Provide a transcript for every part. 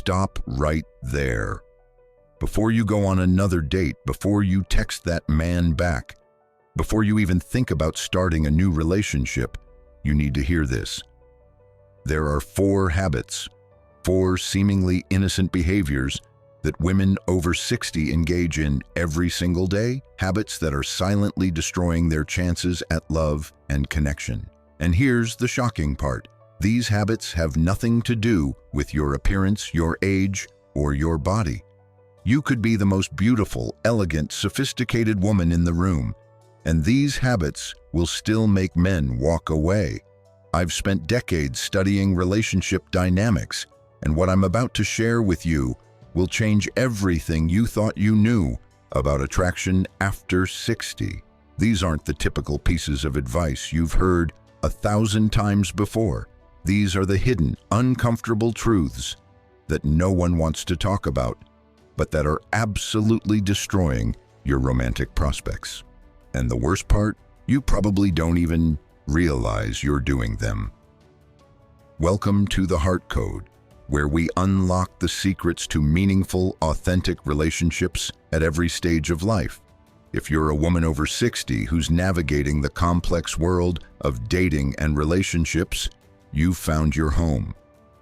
stop right there. Before you go on another date, before you text that man back, before you even think about starting a new relationship, you need to hear this. There are 4 habits, 4 seemingly innocent behaviors that women over 60 engage in every single day, habits that are silently destroying their chances at love and connection. And here's the shocking part. These habits have nothing to do with your appearance, your age, or your body. You could be the most beautiful, elegant, sophisticated woman in the room, and these habits will still make men walk away. I've spent decades studying relationship dynamics, and what I'm about to share with you will change everything you thought you knew about attraction after 60. These aren't the typical pieces of advice you've heard 1,000 times before. These are the hidden, uncomfortable truths that no one wants to talk about, but that are absolutely destroying your romantic prospects. And the worst part, you probably don't even realize you're doing them. Welcome to the Heart Code, where we unlock the secrets to meaningful, authentic relationships at every stage of life. If you're a woman over 60 who's navigating the complex world of dating and relationships, you've found your home.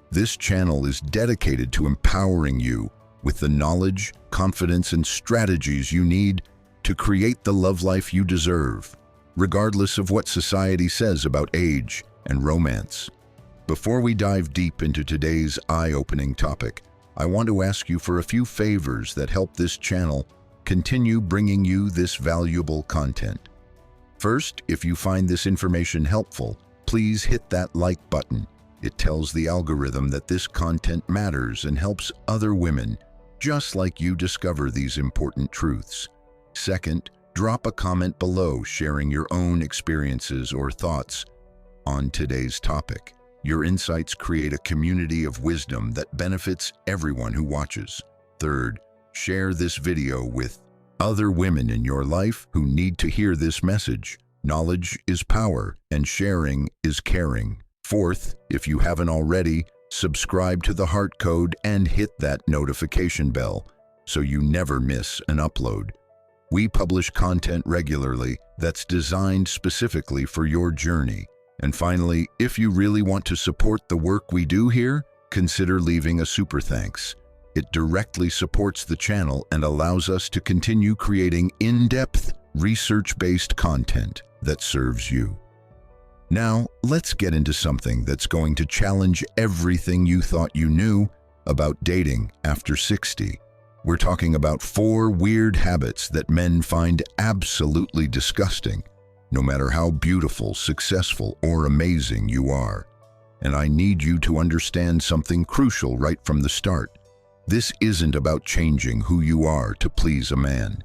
This channel is dedicated to empowering you with the knowledge, confidence, and strategies you need to create the love life you deserve, regardless of what society says about age and romance. Before we dive deep into today's eye-opening topic, I want to ask you for a few favors that help this channel continue bringing you this valuable content. First, if you find this information helpful, please hit that like button. It tells the algorithm that this content matters and helps other women just like you discover these important truths. Second, drop a comment below sharing your own experiences or thoughts on today's topic. Your insights create a community of wisdom that benefits everyone who watches. Third, share this video with other women in your life who need to hear this message. Knowledge is power, and sharing is caring. Fourth, if you haven't already, subscribe to the Heart Code and hit that notification bell so you never miss an upload. We publish content regularly that's designed specifically for your journey. And finally, if you really want to support the work we do here, consider leaving a super thanks. It directly supports the channel and allows us to continue creating in-depth, research-based content that serves you. Now, let's get into something that's going to challenge everything you thought you knew about dating after 60. We're talking about 4 weird habits that men find absolutely disgusting, no matter how beautiful, successful, or amazing you are. And I need you to understand something crucial right from the start. This isn't about changing who you are to please a man.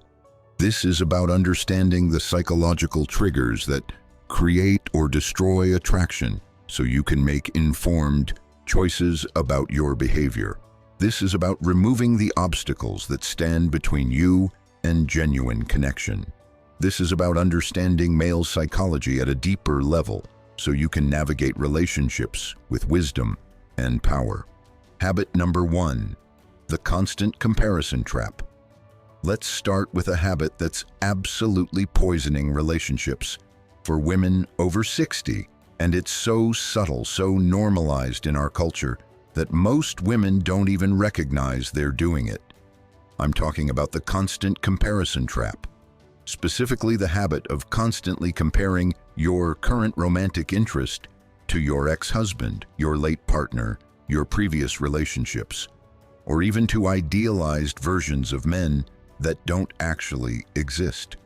This is about understanding the psychological triggers that create or destroy attraction so you can make informed choices about your behavior. This is about removing the obstacles that stand between you and genuine connection. This is about understanding male psychology at a deeper level so you can navigate relationships with wisdom and power. Habit number 1, the constant comparison trap. Let's start with a habit that's absolutely poisoning relationships for women over 60, and it's so subtle, so normalized in our culture that most women don't even recognize they're doing it. I'm talking about the constant comparison trap, specifically the habit of constantly comparing your current romantic interest to your ex-husband, your late partner, your previous relationships, or even to idealized versions of men that don't actually exist.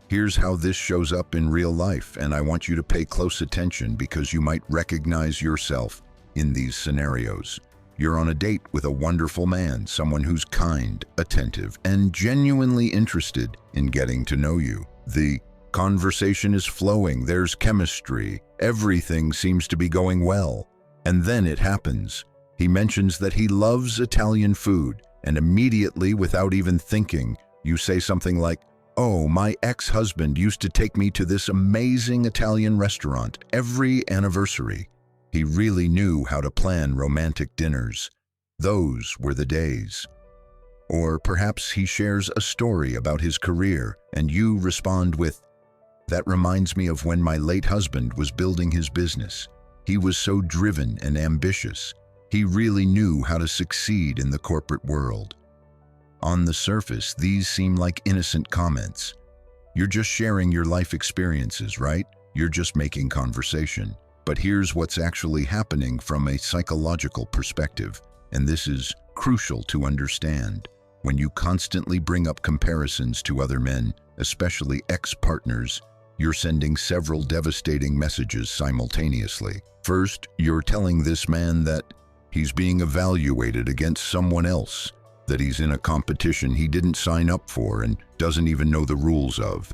Here's how this shows up in real life, and I want you to pay close attention because you might recognize yourself in these scenarios. You're on a date with a wonderful man, someone who's kind, attentive, and genuinely interested in getting to know you. The conversation is flowing, there's chemistry, everything seems to be going well. And then it happens. He mentions that he loves Italian food, and immediately, without even thinking, you say something like, "Oh, my ex-husband used to take me to this amazing Italian restaurant every anniversary. He really knew how to plan romantic dinners." Those were the days. Or perhaps he shares a story about his career and you respond with, "That reminds me of when my late husband was building his business. He was so driven and ambitious. He really knew how to succeed in the corporate world." On the surface, these seem like innocent comments. You're just sharing your life experiences, right? You're just making conversation. But here's what's actually happening from a psychological perspective, and this is crucial to understand. When you constantly bring up comparisons to other men, especially ex-partners, you're sending several devastating messages simultaneously. First, you're telling this man that he's being evaluated against someone else, that he's in a competition he didn't sign up for and doesn't even know the rules of.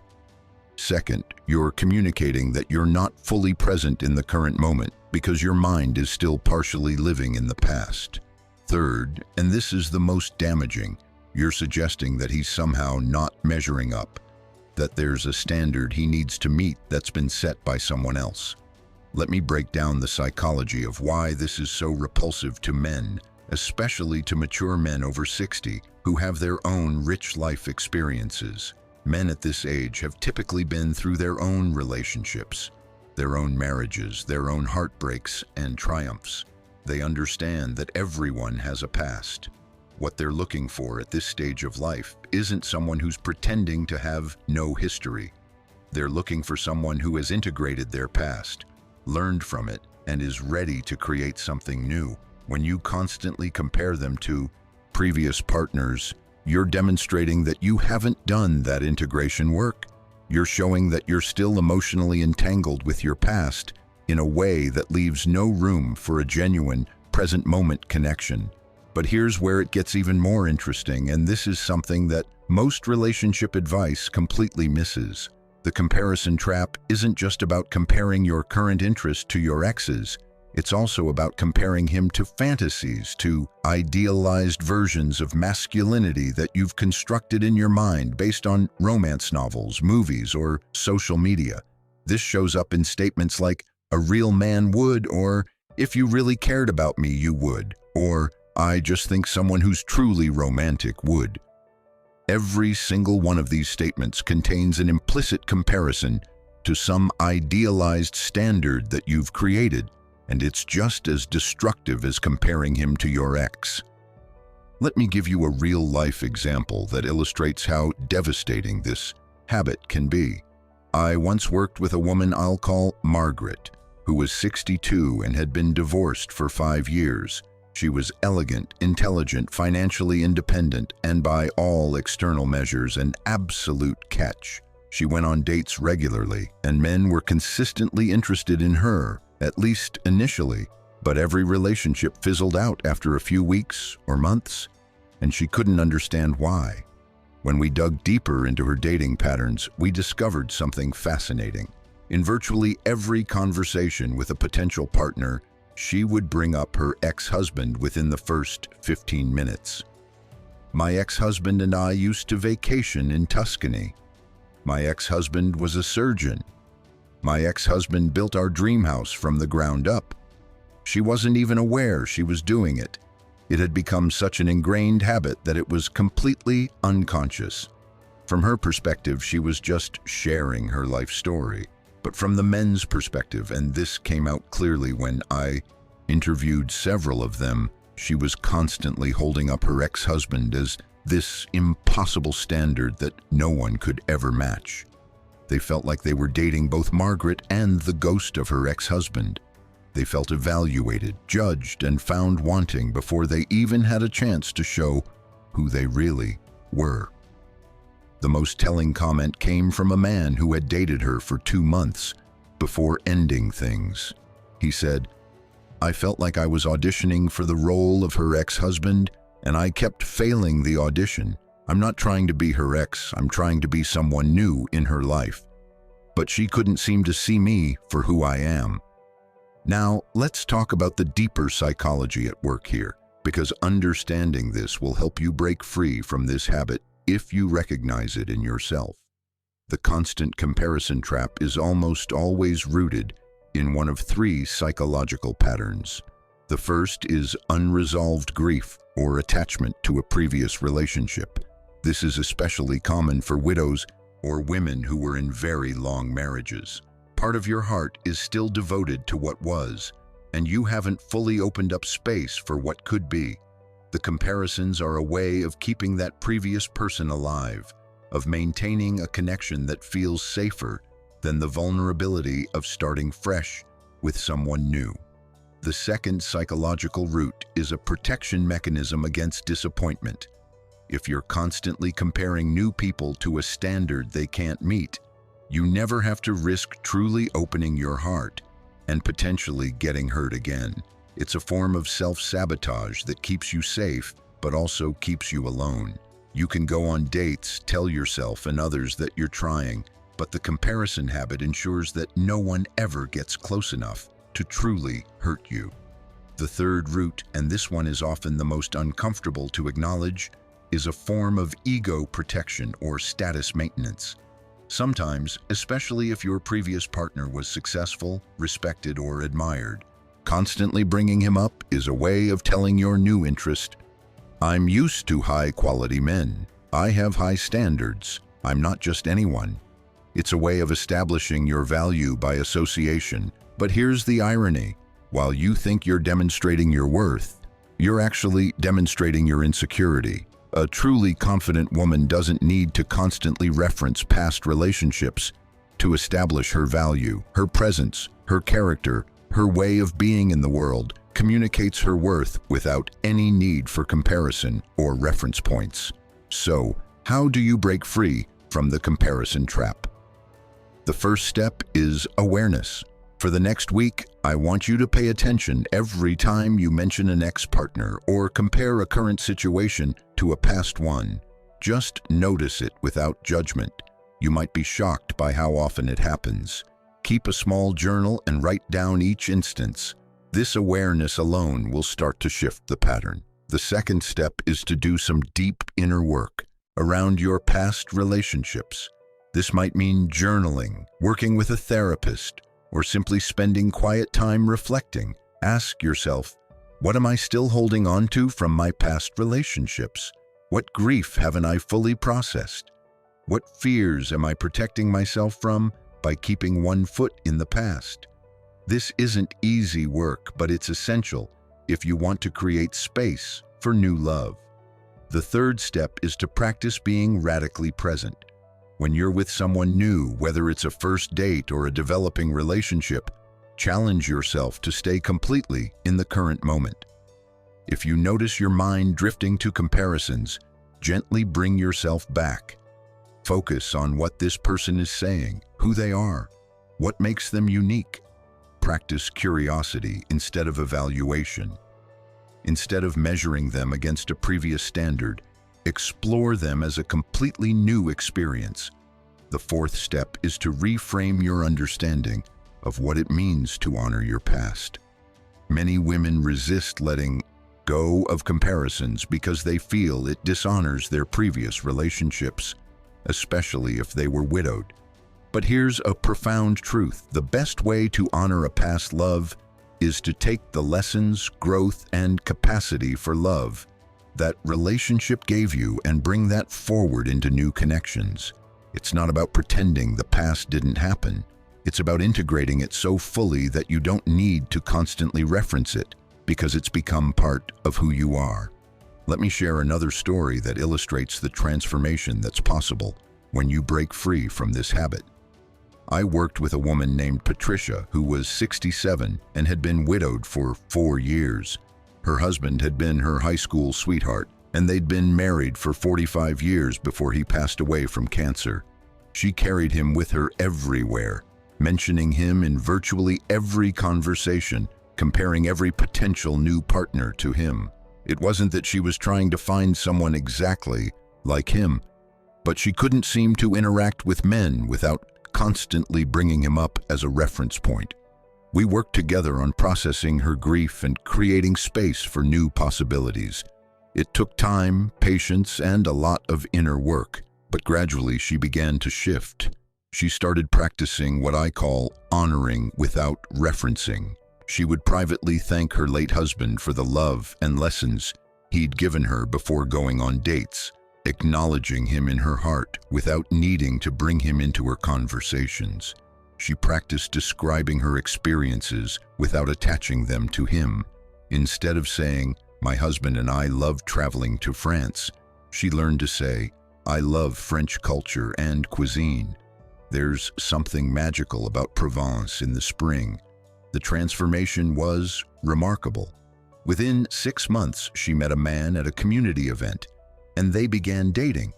Second, you're communicating that you're not fully present in the current moment because your mind is still partially living in the past. Third, and this is the most damaging, you're suggesting that he's somehow not measuring up, that there's a standard he needs to meet that's been set by someone else. Let me break down the psychology of why this is so repulsive to men, especially to mature men over 60 who have their own rich life experiences. Men at this age have typically been through their own relationships, their own marriages, their own heartbreaks and triumphs. They understand that everyone has a past. What they're looking for at this stage of life isn't someone who's pretending to have no history. They're looking for someone who has integrated their past, learned from it, and is ready to create something new. When you constantly compare them to previous partners, you're demonstrating that you haven't done that integration work. You're showing that you're still emotionally entangled with your past in a way that leaves no room for a genuine, present moment connection. But here's where it gets even more interesting, and this is something that most relationship advice completely misses. The comparison trap isn't just about comparing your current interest to your ex's. It's also about comparing him to fantasies, to idealized versions of masculinity that you've constructed in your mind based on romance novels, movies, or social media. This shows up in statements like, "A real man would," or "If you really cared about me, you would," or "I just think someone who's truly romantic would." Every single one of these statements contains an implicit comparison to some idealized standard that you've created, and it's just as destructive as comparing him to your ex. Let me give you a real-life example that illustrates how devastating this habit can be. I once worked with a woman I'll call Margaret, who was 62 and had been divorced for 5 years. She was elegant, intelligent, financially independent, and by all external measures, an absolute catch. She went on dates regularly, and men were consistently interested in her, at least initially, but every relationship fizzled out after a few weeks or months, and she couldn't understand why. When we dug deeper into her dating patterns, we discovered something fascinating. In virtually every conversation with a potential partner, she would bring up her ex-husband within the first 15 minutes. "My ex-husband and I used to vacation in Tuscany. My ex-husband was a surgeon. My ex-husband built our dream house from the ground up." She wasn't even aware she was doing it. It had become such an ingrained habit that it was completely unconscious. From her perspective, she was just sharing her life story. But from the men's perspective, and this came out clearly when I interviewed several of them, she was constantly holding up her ex-husband as this impossible standard that no one could ever match. They felt like they were dating both Margaret and the ghost of her ex-husband. They felt evaluated, judged, and found wanting before they even had a chance to show who they really were. The most telling comment came from a man who had dated her for 2 months before ending things. He said, "I felt like I was auditioning for the role of her ex-husband, and I kept failing the audition. I'm not trying to be her ex, I'm trying to be someone new in her life. But she couldn't seem to see me for who I am." Now, let's talk about the deeper psychology at work here, because understanding this will help you break free from this habit if you recognize it in yourself. The constant comparison trap is almost always rooted in one of 3 psychological patterns. The first is unresolved grief. or attachment to a previous relationship. This is especially common for widows or women who were in very long marriages. Part of your heart is still devoted to what was, and you haven't fully opened up space for what could be. The comparisons are a way of keeping that previous person alive, of maintaining a connection that feels safer than the vulnerability of starting fresh with someone new. The second psychological root is a protection mechanism against disappointment. If you're constantly comparing new people to a standard they can't meet, you never have to risk truly opening your heart and potentially getting hurt again. It's a form of self-sabotage that keeps you safe, but also keeps you alone. You can go on dates, tell yourself and others that you're trying, but the comparison habit ensures that no one ever gets close enough to truly hurt you. The third root, and this one is often the most uncomfortable to acknowledge, is a form of ego protection or status maintenance. Sometimes, especially if your previous partner was successful, respected, or admired, constantly bringing him up is a way of telling your new interest, "I'm used to high-quality men. I have high standards. I'm not just anyone." It's a way of establishing your value by association. But here's the irony. While you think you're demonstrating your worth, you're actually demonstrating your insecurity. A truly confident woman doesn't need to constantly reference past relationships to establish her value. Her presence, her character, her way of being in the world communicates her worth without any need for comparison or reference points. So, how do you break free from the comparison trap? The first step is awareness. For the next week, I want you to pay attention every time you mention an ex-partner or compare a current situation to a past one. Just notice it without judgment. You might be shocked by how often it happens. Keep a small journal and write down each instance. This awareness alone will start to shift the pattern. The second step is to do some deep inner work around your past relationships. This might mean journaling, working with a therapist, or simply spending quiet time reflecting. Ask yourself, what am I still holding on to from my past relationships? What grief haven't I fully processed? What fears am I protecting myself from by keeping one foot in the past? This isn't easy work, but it's essential if you want to create space for new love. The third step is to practice being radically present. When you're with someone new, whether it's a first date or a developing relationship, challenge yourself to stay completely in the current moment. If you notice your mind drifting to comparisons, gently bring yourself back. Focus on what this person is saying, who they are, what makes them unique. Practice curiosity instead of evaluation. Instead of measuring them against a previous standard, explore them as a completely new experience. The fourth step is to reframe your understanding of what it means to honor your past. Many women resist letting go of comparisons because they feel it dishonors their previous relationships, especially if they were widowed. But here's a profound truth. The best way to honor a past love is to take the lessons, growth, and capacity for love that relationship gave you and bring that forward into new connections. It's not about pretending the past didn't happen. It's about integrating it so fully that you don't need to constantly reference it because it's become part of who you are. Let me share another story that illustrates the transformation that's possible when you break free from this habit. I worked with a woman named Patricia who was 67 and had been widowed for 4 years. Her husband had been her high school sweetheart, and they'd been married for 45 years before he passed away from cancer. She carried him with her everywhere, mentioning him in virtually every conversation, comparing every potential new partner to him. It wasn't that she was trying to find someone exactly like him, but she couldn't seem to interact with men without constantly bringing him up as a reference point. We worked together on processing her grief and creating space for new possibilities. It took time, patience, and a lot of inner work, but gradually she began to shift. She started practicing what I call honoring without referencing. She would privately thank her late husband for the love and lessons he'd given her before going on dates, acknowledging him in her heart without needing to bring him into her conversations. She practiced describing her experiences without attaching them to him. Instead of saying, "My husband and I love traveling to France," she learned to say, "I love French culture and cuisine." There's something magical about Provence in the spring. The transformation was remarkable. Within 6 months, she met a man at a community event, and they began dating.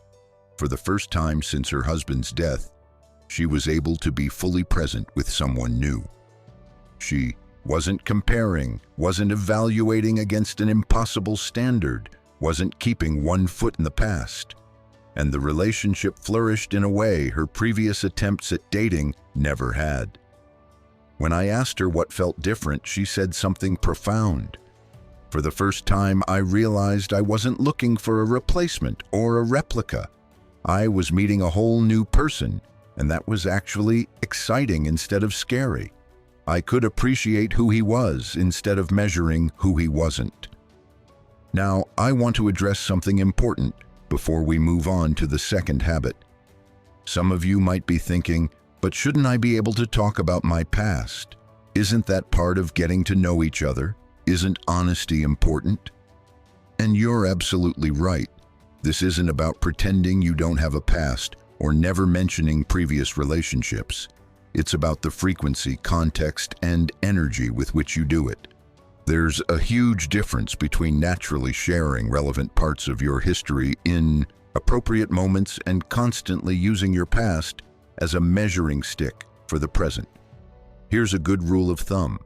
For the first time since her husband's death, she was able to be fully present with someone new. She wasn't comparing, wasn't evaluating against an impossible standard, wasn't keeping one foot in the past. And the relationship flourished in a way her previous attempts at dating never had. When I asked her what felt different, she said something profound. "For the first time, I realized I wasn't looking for a replacement or a replica. I was meeting a whole new person, and that was actually exciting instead of scary. I could appreciate who he was instead of measuring who he wasn't." Now, I want to address something important before we move on to the second habit. Some of you might be thinking, "But shouldn't I be able to talk about my past? Isn't that part of getting to know each other? Isn't honesty important?" And you're absolutely right. This isn't about pretending you don't have a past or never mentioning previous relationships. It's about the frequency, context, and energy with which you do it. There's a huge difference between naturally sharing relevant parts of your history in appropriate moments and constantly using your past as a measuring stick for the present. Here's a good rule of thumb.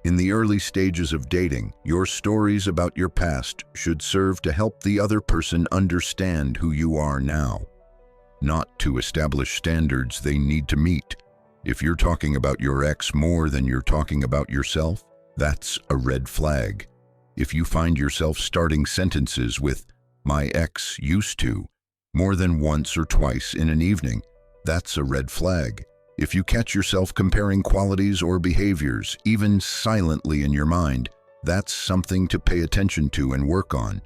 In the early stages of dating, your stories about your past should serve to help the other person understand who you are now, not to establish standards they need to meet. If you're talking about your ex more than you're talking about yourself, that's a red flag. If you find yourself starting sentences with "my ex used to" more than once or twice in an evening, that's a red flag. If you catch yourself comparing qualities or behaviors, even silently in your mind, that's something to pay attention to and work on.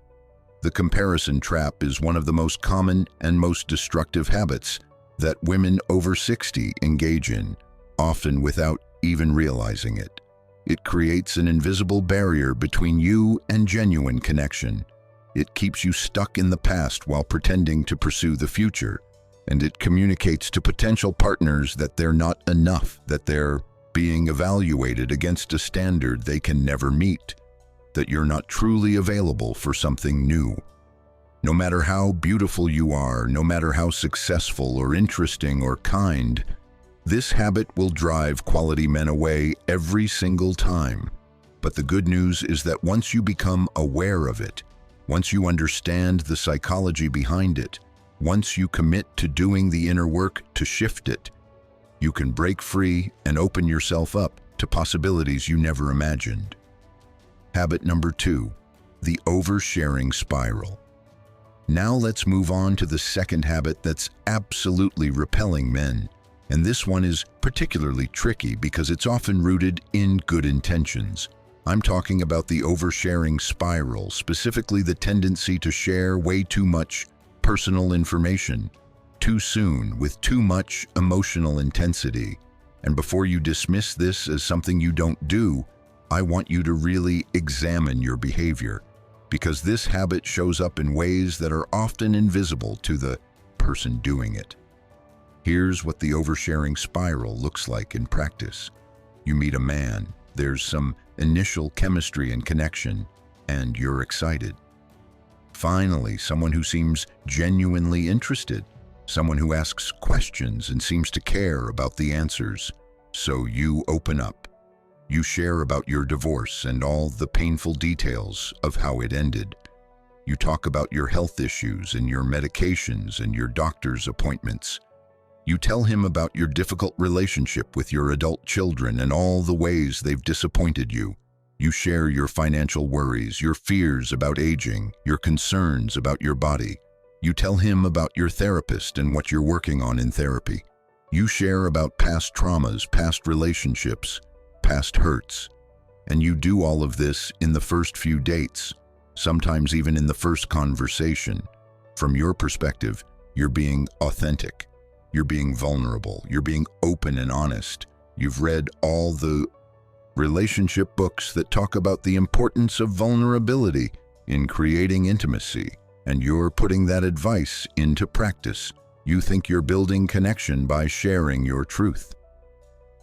The comparison trap is one of the most common and most destructive habits that women over 60 engage in, often without even realizing it. It creates an invisible barrier between you and genuine connection. It keeps you stuck in the past while pretending to pursue the future. And it communicates to potential partners that they're not enough, that they're being evaluated against a standard they can never meet, that you're not truly available for something new. No matter how beautiful you are, no matter how successful or interesting or kind, this habit will drive quality men away every single time. But the good news is that once you become aware of it, once you understand the psychology behind it, once you commit to doing the inner work to shift it, you can break free and open yourself up to possibilities you never imagined. Habit number 2, the oversharing spiral. Now let's move on to the second habit that's absolutely repelling men. And this one is particularly tricky because it's often rooted in good intentions. I'm talking about the oversharing spiral, specifically the tendency to share way too much personal information, too soon, with too much emotional intensity. And before you dismiss this as something you don't do, I want you to really examine your behavior, because this habit shows up in ways that are often invisible to the person doing it. Here's what the oversharing spiral looks like in practice. You meet a man, there's some initial chemistry and connection, and you're excited. Finally, someone who seems genuinely interested, someone who asks questions and seems to care about the answers. So you open up. You share about your divorce and all the painful details of how it ended. You talk about your health issues and your medications and your doctor's appointments. You tell him about your difficult relationship with your adult children and all the ways they've disappointed you. You share your financial worries, your fears about aging, your concerns about your body. You tell him about your therapist and what you're working on in therapy. You share about past traumas, past relationships, past hurts. And you do all of this in the first few dates. sometimes even in the first conversation. From your perspective, you're being authentic, you're being vulnerable, you're being open and honest. You've read all the relationship books that talk about the importance of vulnerability in creating intimacy, and you're putting that advice into practice. You think you're building connection by sharing your truth.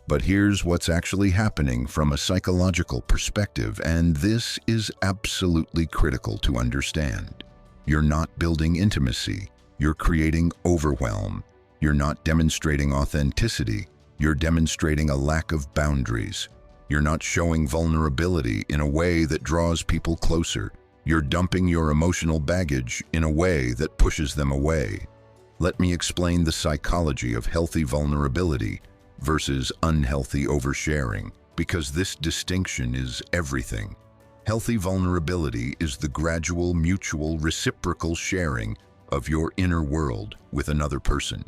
But here's what's actually happening from a psychological perspective, and this is absolutely critical to understand. You're not building intimacy, you're creating overwhelm. You're not demonstrating authenticity, you're demonstrating a lack of boundaries. You're not showing vulnerability in a way that draws people closer. You're dumping your emotional baggage in a way that pushes them away. Let me explain the psychology of healthy vulnerability versus unhealthy oversharing, because this distinction is everything. Healthy vulnerability is the gradual, mutual, reciprocal sharing of your inner world with another person.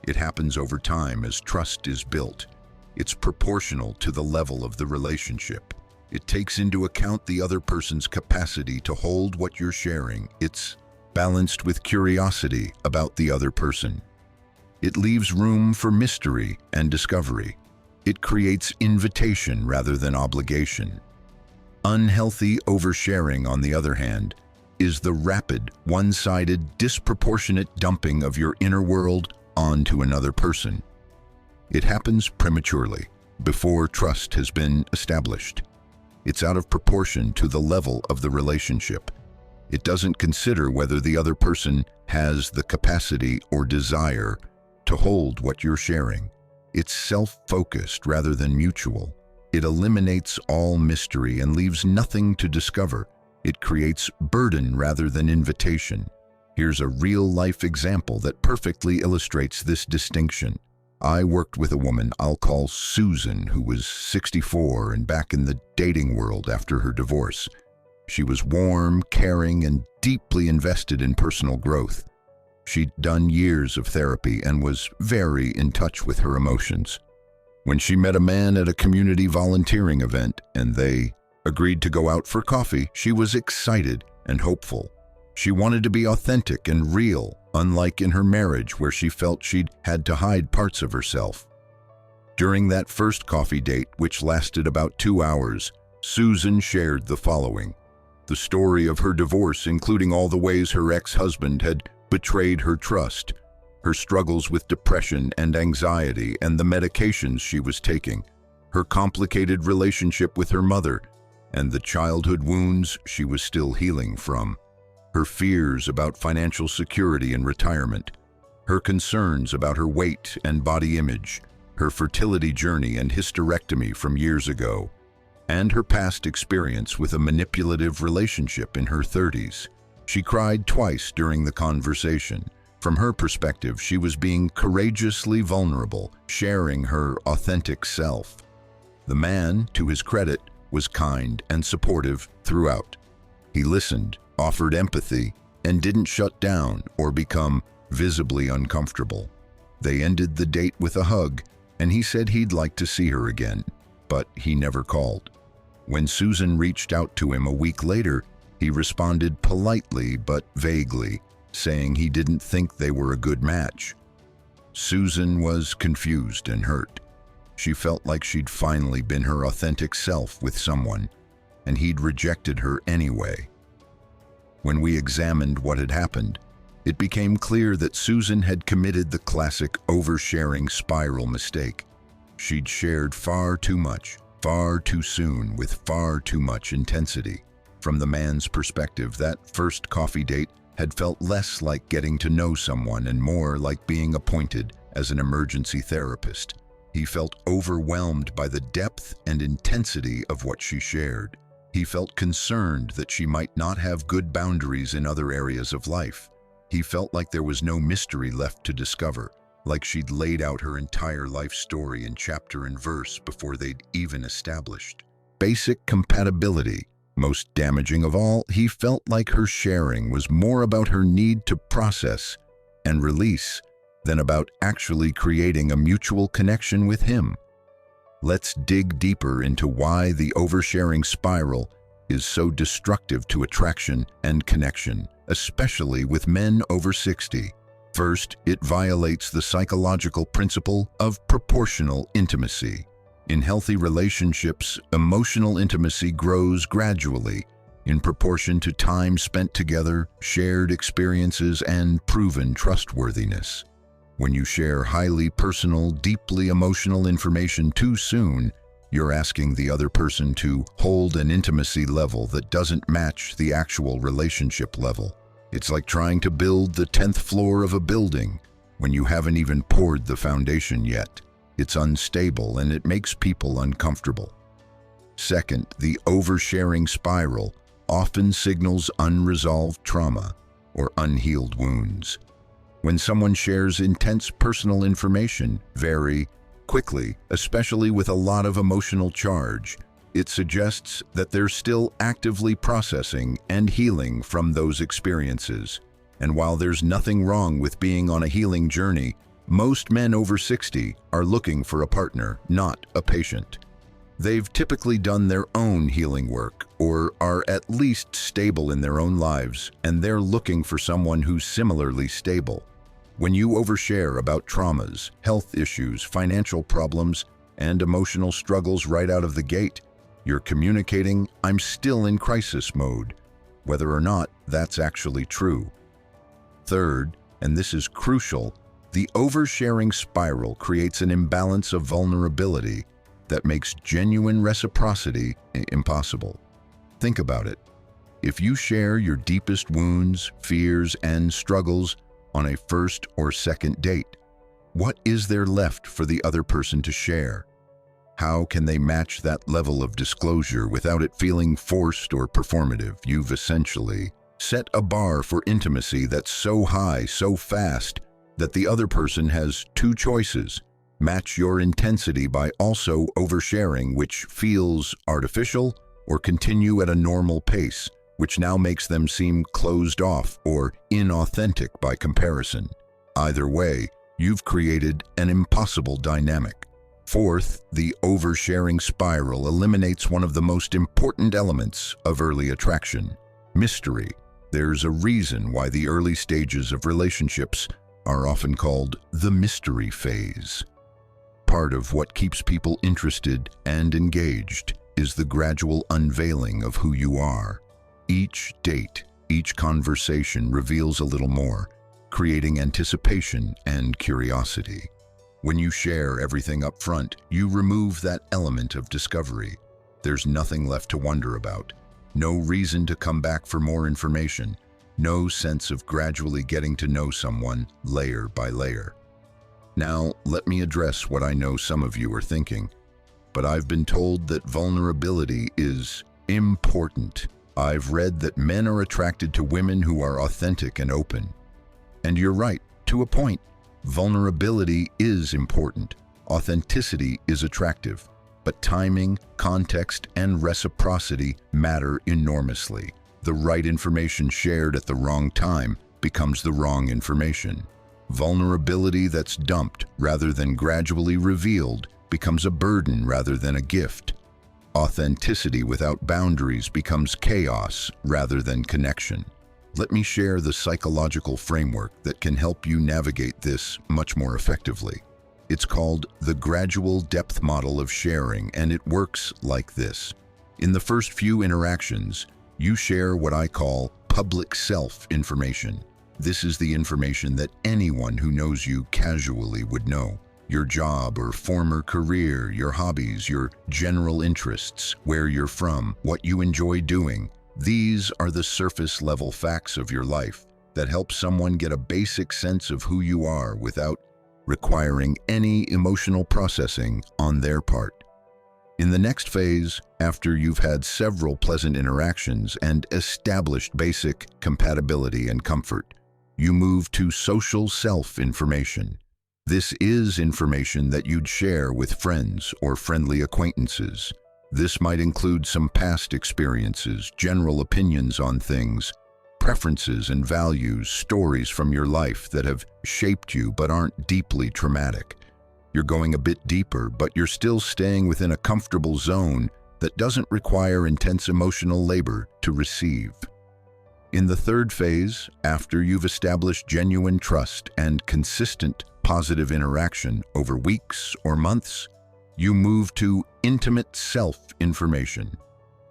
It happens over time as trust is built. It's proportional to the level of the relationship. It takes into account the other person's capacity to hold what you're sharing. It's balanced with curiosity about the other person. It leaves room for mystery and discovery. It creates invitation rather than obligation. Unhealthy oversharing, on the other hand, is the rapid, one-sided, disproportionate dumping of your inner world onto another person. It happens prematurely, before trust has been established. It's out of proportion to the level of the relationship. It doesn't consider whether the other person has the capacity or desire to hold what you're sharing. It's self-focused rather than mutual. It eliminates all mystery and leaves nothing to discover. It creates burden rather than invitation. Here's a real-life example that perfectly illustrates this distinction. I worked with a woman I'll call Susan, who was 64 and back in the dating world after her divorce. She was warm, caring, and deeply invested in personal growth. She'd done years of therapy and was very in touch with her emotions. When she met a man at a community volunteering event and they agreed to go out for coffee, she was excited and hopeful. She wanted to be authentic and real, unlike in her marriage where she felt she'd had to hide parts of herself. During that first coffee date, which lasted about 2 hours, Susan shared the following: the story of her divorce, including all the ways her ex-husband had betrayed her trust, her struggles with depression and anxiety and the medications she was taking, her complicated relationship with her mother, and the childhood wounds she was still healing from, her fears about financial security and retirement, her concerns about her weight and body image, her fertility journey and hysterectomy from years ago, and her past experience with a manipulative relationship in her 30s. She cried twice during the conversation. From her perspective, she was being courageously vulnerable, sharing her authentic self. The man, to his credit, was kind and supportive throughout. He listened, offered empathy, and didn't shut down or become visibly uncomfortable. They ended the date with a hug, and he said he'd like to see her again, but he never called. When Susan reached out to him a week later, he responded politely but vaguely, saying he didn't think they were a good match. Susan was confused and hurt. She felt like she'd finally been her authentic self with someone, and he'd rejected her anyway. When we examined what had happened, it became clear that Susan had committed the classic oversharing spiral mistake. She'd shared far too much, far too soon, with far too much intensity. From the man's perspective, that first coffee date had felt less like getting to know someone and more like being appointed as an emergency therapist. He felt overwhelmed by the depth and intensity of what she shared. He felt concerned that she might not have good boundaries in other areas of life. He felt like there was no mystery left to discover, like she'd laid out her entire life story in chapter and verse before they'd even established basic compatibility. Most damaging of all, he felt like her sharing was more about her need to process and release than about actually creating a mutual connection with him. Let's dig deeper into why the oversharing spiral is so destructive to attraction and connection, especially with men over 60. First, it violates the psychological principle of proportional intimacy. In healthy relationships, emotional intimacy grows gradually in proportion to time spent together, shared experiences, and proven trustworthiness. When you share highly personal, deeply emotional information too soon, you're asking the other person to hold an intimacy level that doesn't match the actual relationship level. It's like trying to build the 10th floor of a building when you haven't even poured the foundation yet. It's unstable and it makes people uncomfortable. Second, the oversharing spiral often signals unresolved trauma or unhealed wounds. When someone shares intense personal information very quickly, especially with a lot of emotional charge, it suggests that they're still actively processing and healing from those experiences. And while there's nothing wrong with being on a healing journey, most men over 60 are looking for a partner, not a patient. They've typically done their own healing work or are at least stable in their own lives, and they're looking for someone who's similarly stable. When you overshare about traumas, health issues, financial problems, and emotional struggles right out of the gate, you're communicating, "I'm still in crisis mode," whether or not that's actually true. Third, and this is crucial, the oversharing spiral creates an imbalance of vulnerability that makes genuine reciprocity impossible. Think about it. If you share your deepest wounds, fears, and struggles on a first or second date, what is there left for the other person to share? How can they match that level of disclosure without it feeling forced or performative? You've essentially set a bar for intimacy that's so high, so fast, that the other person has two choices. Match your intensity by also oversharing, which feels artificial, or continue at a normal pace, which now makes them seem closed off or inauthentic by comparison. Either way, you've created an impossible dynamic. Fourth, the oversharing spiral eliminates one of the most important elements of early attraction: mystery. There's a reason why the early stages of relationships are often called the mystery phase. Part of what keeps people interested and engaged is the gradual unveiling of who you are. Each date, each conversation reveals a little more, creating anticipation and curiosity. When you share everything up front, you remove that element of discovery. There's nothing left to wonder about, no reason to come back for more information, no sense of gradually getting to know someone layer by layer. Now, let me address what I know some of you are thinking, but I've been told that vulnerability is important. I've read that men are attracted to women who are authentic and open. And you're right, to a point. Vulnerability is important. Authenticity is attractive. But timing, context, and reciprocity matter enormously. The right information shared at the wrong time becomes the wrong information. Vulnerability that's dumped rather than gradually revealed becomes a burden rather than a gift. Authenticity without boundaries becomes chaos rather than connection. Let me share the psychological framework that can help you navigate this much more effectively. It's called the gradual depth model of sharing, and it works like this. In the first few interactions, you share what I call public self information. This is the information that anyone who knows you casually would know. Your job or former career, your hobbies, your general interests, where you're from, what you enjoy doing. These are the surface level facts of your life that help someone get a basic sense of who you are without requiring any emotional processing on their part. In the next phase, after you've had several pleasant interactions and established basic compatibility and comfort, you move to social self-information. This is information that you'd share with friends or friendly acquaintances. This might include some past experiences, general opinions on things, preferences and values, stories from your life that have shaped you but aren't deeply traumatic. You're going a bit deeper, but you're still staying within a comfortable zone that doesn't require intense emotional labor to receive. In the third phase, after you've established genuine trust and consistent positive interaction over weeks or months, you move to intimate self-information.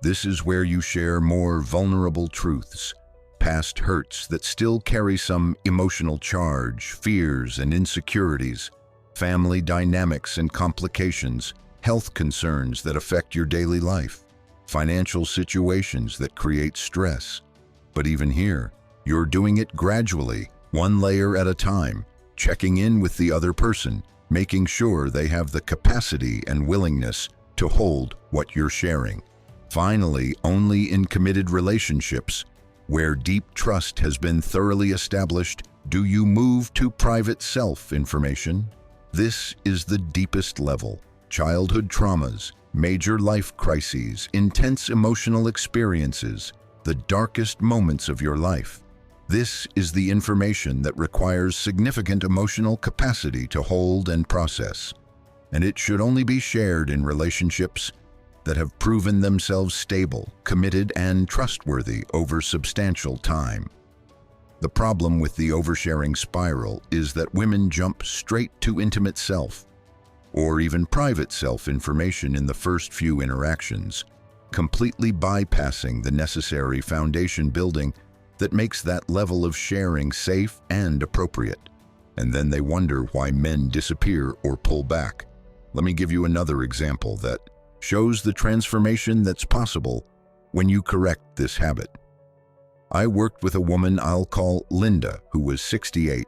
This is where you share more vulnerable truths, past hurts that still carry some emotional charge, fears and insecurities, family dynamics and complications, health concerns that affect your daily life, financial situations that create stress. But even here, you're doing it gradually, one layer at a time, checking in with the other person, making sure they have the capacity and willingness to hold what you're sharing. Finally, only in committed relationships, where deep trust has been thoroughly established, do you move to private self-information. This is the deepest level. Childhood traumas, major life crises, intense emotional experiences, the darkest moments of your life. This is the information that requires significant emotional capacity to hold and process, and it should only be shared in relationships that have proven themselves stable, committed, and trustworthy over substantial time. The problem with the oversharing spiral is that women jump straight to intimate self, or even private self-information in the first few interactions, completely bypassing the necessary foundation building that makes that level of sharing safe and appropriate. And then they wonder why men disappear or pull back. Let me give you another example that shows the transformation that's possible when you correct this habit. I worked with a woman I'll call Linda, who was 68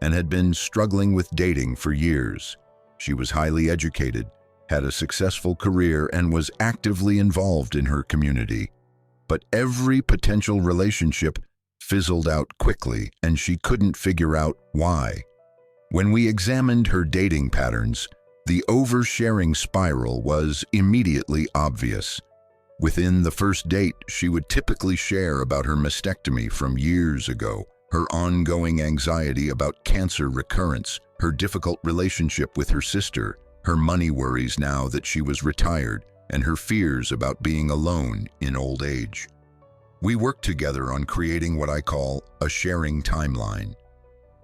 and had been struggling with dating for years. She was highly educated, had a successful career, and was actively involved in her community. But every potential relationship fizzled out quickly, and she couldn't figure out why. When we examined her dating patterns, the oversharing spiral was immediately obvious. Within the first date, she would typically share about her mastectomy from years ago, her ongoing anxiety about cancer recurrence, her difficult relationship with her sister, her money worries now that she was retired, and her fears about being alone in old age. We worked together on creating what I call a sharing timeline.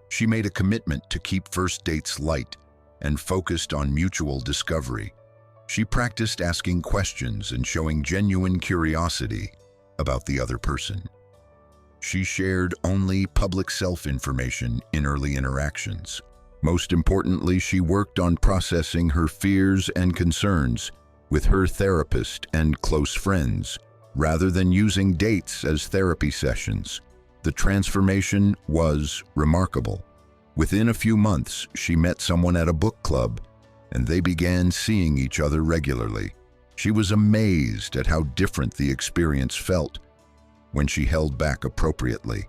She made a commitment to keep first dates light and focused on mutual discovery. She practiced asking questions and showing genuine curiosity about the other person. She shared only public self-information in early interactions. Most importantly, she worked on processing her fears and concerns with her therapist and close friends, rather than using dates as therapy sessions. The transformation was remarkable. Within a few months, she met someone at a book club, and they began seeing each other regularly. She was amazed at how different the experience felt when she held back appropriately.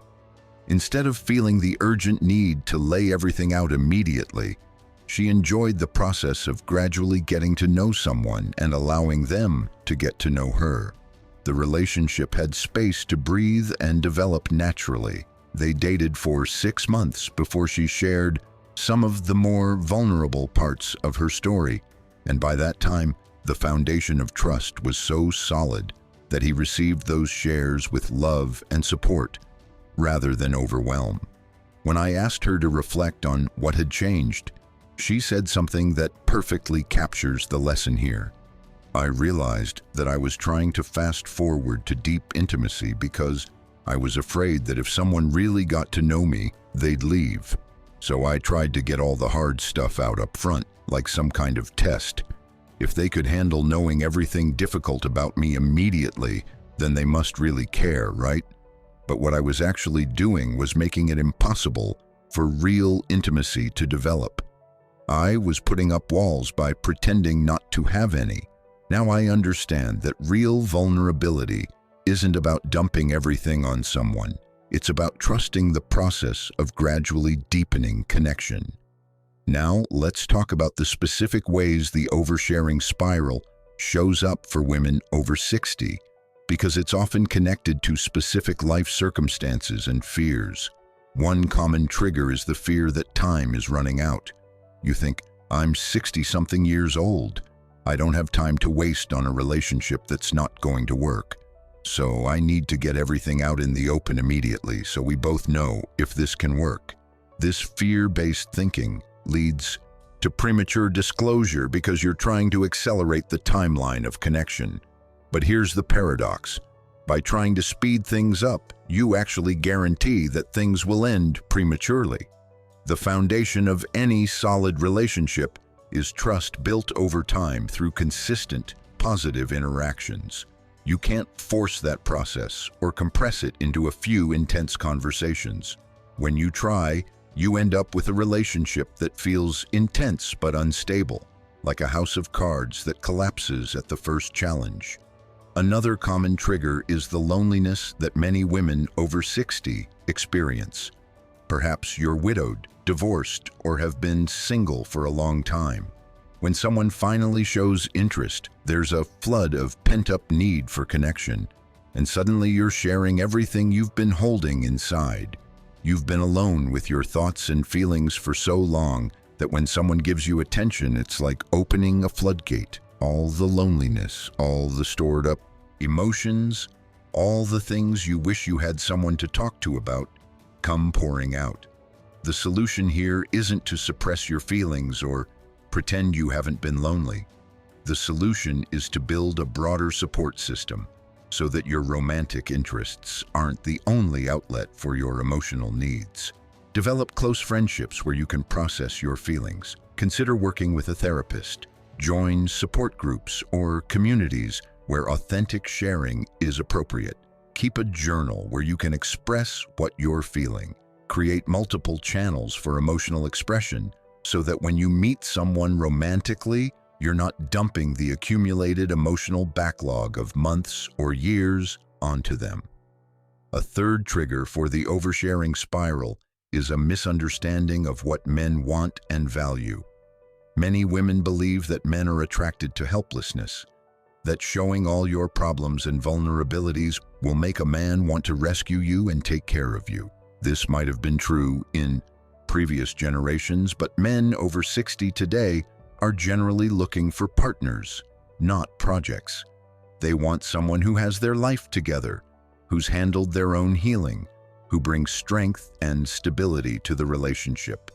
Instead of feeling the urgent need to lay everything out immediately, she enjoyed the process of gradually getting to know someone and allowing them to get to know her. The relationship had space to breathe and develop naturally. They dated for 6 months before she shared some of the more vulnerable parts of her story, and by that time, the foundation of trust was so solid that he received those shares with love and support, rather than overwhelm. When I asked her to reflect on what had changed, she said something that perfectly captures the lesson here. I realized that I was trying to fast forward to deep intimacy because I was afraid that if someone really got to know me, they'd leave. So I tried to get all the hard stuff out up front, like some kind of test. If they could handle knowing everything difficult about me immediately, then they must really care, right? But what I was actually doing was making it impossible for real intimacy to develop. I was putting up walls by pretending not to have any. Now I understand that real vulnerability isn't about dumping everything on someone. It's about trusting the process of gradually deepening connection. Now let's talk about the specific ways the oversharing spiral shows up for women over 60, because it's often connected to specific life circumstances and fears. One common trigger is the fear that time is running out. You think, I'm 60-something years old. I don't have time to waste on a relationship that's not going to work. So I need to get everything out in the open immediately so we both know if this can work. This fear-based thinking leads to premature disclosure because you're trying to accelerate the timeline of connection. But here's the paradox. By trying to speed things up, you actually guarantee that things will end prematurely. The foundation of any solid relationship is trust built over time through consistent, positive interactions. You can't force that process or compress it into a few intense conversations. When you try, you end up with a relationship that feels intense but unstable, like a house of cards that collapses at the first challenge. Another common trigger is the loneliness that many women over 60 experience. Perhaps you're widowed, divorced, or have been single for a long time. When someone finally shows interest, there's a flood of pent-up need for connection, and suddenly you're sharing everything you've been holding inside. You've been alone with your thoughts and feelings for so long that when someone gives you attention, it's like opening a floodgate. All the loneliness, all the stored up emotions, all the things you wish you had someone to talk to about, come pouring out. The solution here isn't to suppress your feelings or pretend you haven't been lonely. The solution is to build a broader support system so that your romantic interests aren't the only outlet for your emotional needs. Develop close friendships where you can process your feelings. Consider working with a therapist. Join support groups or communities where authentic sharing is appropriate. Keep a journal where you can express what you're feeling. Create multiple channels for emotional expression so that when you meet someone romantically, you're not dumping the accumulated emotional backlog of months or years onto them. A third trigger for the oversharing spiral is a misunderstanding of what men want and value. Many women believe that men are attracted to helplessness, that showing all your problems and vulnerabilities will make a man want to rescue you and take care of you. This might have been true in previous generations, but men over 60 today are generally looking for partners, not projects. They want someone who has their life together, who's handled their own healing, who brings strength and stability to the relationship.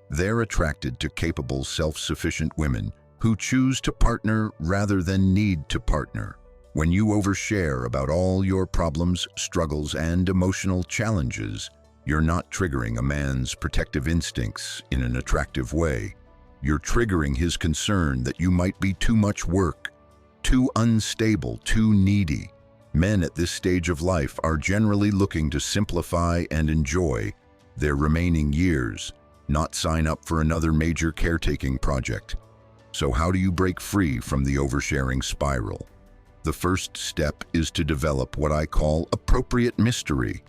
They're attracted to capable, self-sufficient women who choose to partner rather than need to partner. When you overshare about all your problems, struggles, and emotional challenges, you're not triggering a man's protective instincts in an attractive way. You're triggering his concern that you might be too much work, too unstable, too needy. Men at this stage of life are generally looking to simplify and enjoy their remaining years, not sign up for another major caretaking project. So how do you break free from the oversharing spiral? The first step is to develop what I call appropriate mystery.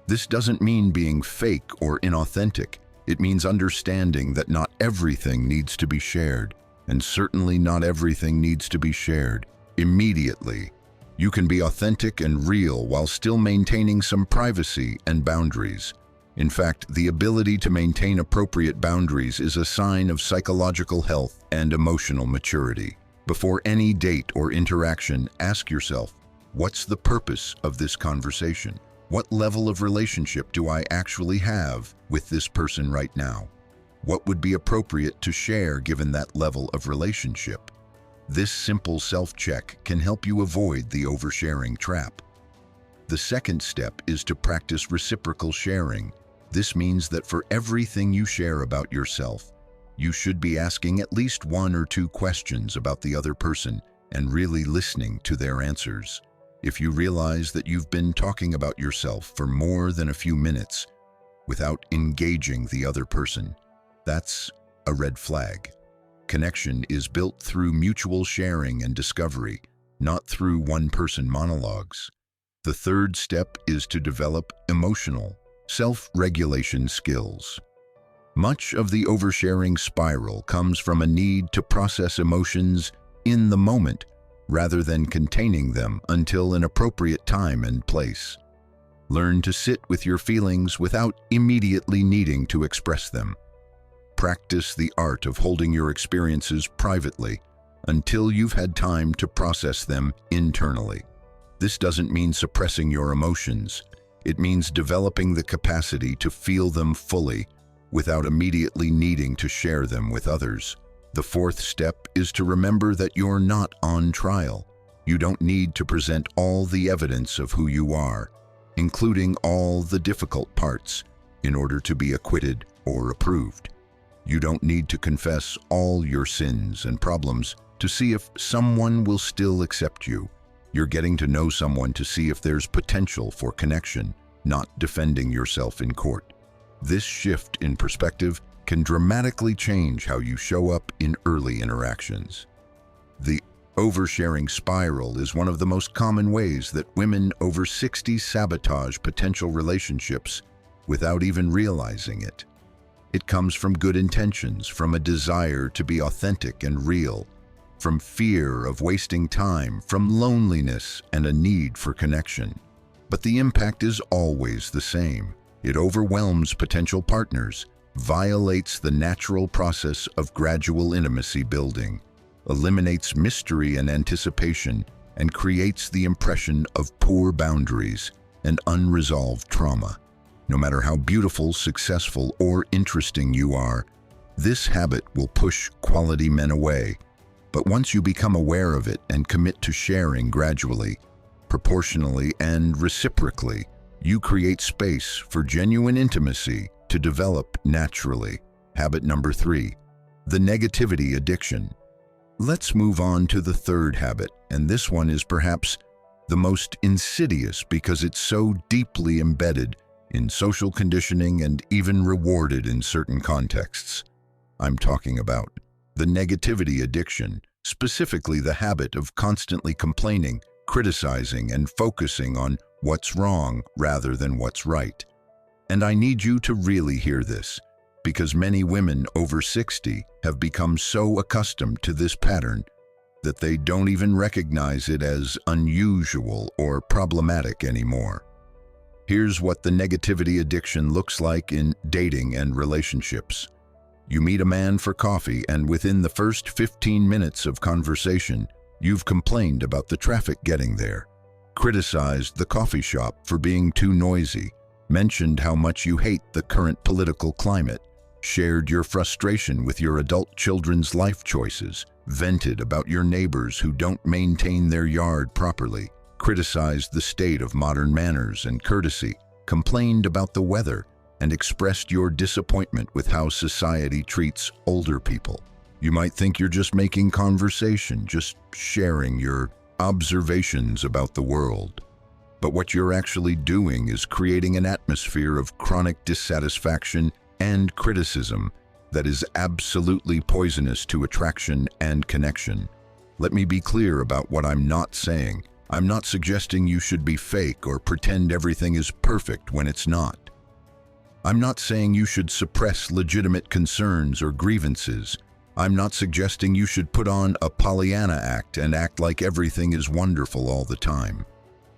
This doesn't mean being fake or inauthentic. It means understanding that not everything needs to be shared, and certainly not everything needs to be shared immediately. You can be authentic and real while still maintaining some privacy and boundaries. In fact, the ability to maintain appropriate boundaries is a sign of psychological health and emotional maturity. Before any date or interaction, ask yourself, what's the purpose of this conversation? What level of relationship do I actually have with this person right now? What would be appropriate to share given that level of relationship? This simple self-check can help you avoid the oversharing trap. The second step is to practice reciprocal sharing. This means that for everything you share about yourself, you should be asking at least 1 or 2 questions about the other person and really listening to their answers. If you realize that you've been talking about yourself for more than a few minutes without engaging the other person, that's a red flag. Connection is built through mutual sharing and discovery, not through one-person monologues. The third step is to develop emotional, self-regulation skills. Much of the oversharing spiral comes from a need to process emotions in the moment rather than containing them until an appropriate time and place. Learn to sit with your feelings without immediately needing to express them. Practice the art of holding your experiences privately, until you've had time to process them internally. This doesn't mean suppressing your emotions. It means developing the capacity to feel them fully without immediately needing to share them with others. The fourth step is to remember that you're not on trial. You don't need to present all the evidence of who you are, including all the difficult parts, in order to be acquitted or approved. You don't need to confess all your sins and problems to see if someone will still accept you. You're getting to know someone to see if there's potential for connection, not defending yourself in court. This shift in perspective can dramatically change how you show up in early interactions. The oversharing spiral is one of the most common ways that women over 60 sabotage potential relationships without even realizing it. It comes from good intentions, from a desire to be authentic and real, from fear of wasting time, from loneliness and a need for connection. But the impact is always the same. It overwhelms potential partners, violates the natural process of gradual intimacy building, eliminates mystery and anticipation, and creates the impression of poor boundaries and unresolved trauma. No matter how beautiful, successful, or interesting you are, this habit will push quality men away. But once you become aware of it and commit to sharing gradually, proportionally, and reciprocally, you create space for genuine intimacy to develop naturally. Habit number 3, the negativity addiction. Let's move on to the third habit, and this one is perhaps the most insidious because it's so deeply embedded in social conditioning and even rewarded in certain contexts. I'm talking about the negativity addiction, specifically the habit of constantly complaining, criticizing, and focusing on what's wrong rather than what's right. And I need you to really hear this, because many women over 60 have become so accustomed to this pattern that they don't even recognize it as unusual or problematic anymore. Here's what the negativity addiction looks like in dating and relationships. You meet a man for coffee, and within the first 15 minutes of conversation, you've complained about the traffic getting there, criticized the coffee shop for being too noisy, mentioned how much you hate the current political climate, shared your frustration with your adult children's life choices, vented about your neighbors who don't maintain their yard properly, criticized the state of modern manners and courtesy, complained about the weather, and expressed your disappointment with how society treats older people. You might think you're just making conversation, just sharing your observations about the world. But what you're actually doing is creating an atmosphere of chronic dissatisfaction and criticism that is absolutely poisonous to attraction and connection. Let me be clear about what I'm not saying. I'm not suggesting you should be fake or pretend everything is perfect when it's not. I'm not saying you should suppress legitimate concerns or grievances. I'm not suggesting you should put on a Pollyanna act and act like everything is wonderful all the time.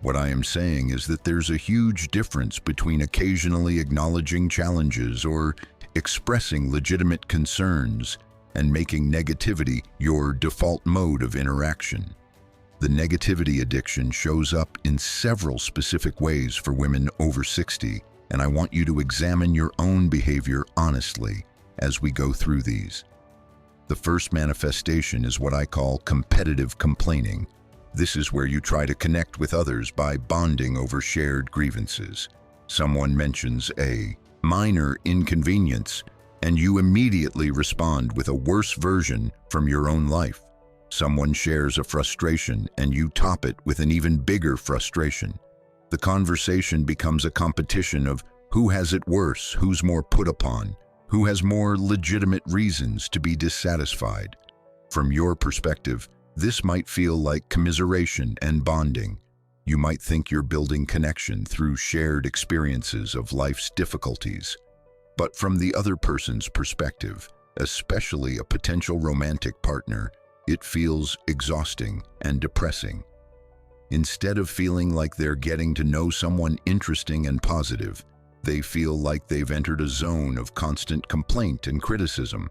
What I am saying is that there's a huge difference between occasionally acknowledging challenges or expressing legitimate concerns and making negativity your default mode of interaction. The negativity addiction shows up in several specific ways for women over 60, and I want you to examine your own behavior honestly as we go through these. The first manifestation is what I call competitive complaining. This is where you try to connect with others by bonding over shared grievances. Someone mentions a minor inconvenience, and you immediately respond with a worse version from your own life. Someone shares a frustration, and you top it with an even bigger frustration. The conversation becomes a competition of who has it worse, who's more put upon, who has more legitimate reasons to be dissatisfied. From your perspective, this might feel like commiseration and bonding. You might think you're building connection through shared experiences of life's difficulties. But from the other person's perspective, especially a potential romantic partner, it feels exhausting and depressing. Instead of feeling like they're getting to know someone interesting and positive, they feel like they've entered a zone of constant complaint and criticism.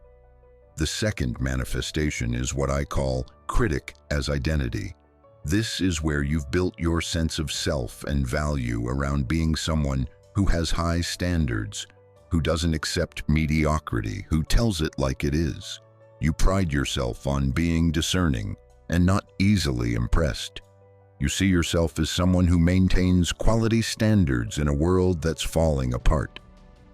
The second manifestation is what I call critic as identity. This is where you've built your sense of self and value around being someone who has high standards, who doesn't accept mediocrity, who tells it like it is. You pride yourself on being discerning and not easily impressed. You see yourself as someone who maintains quality standards in a world that's falling apart.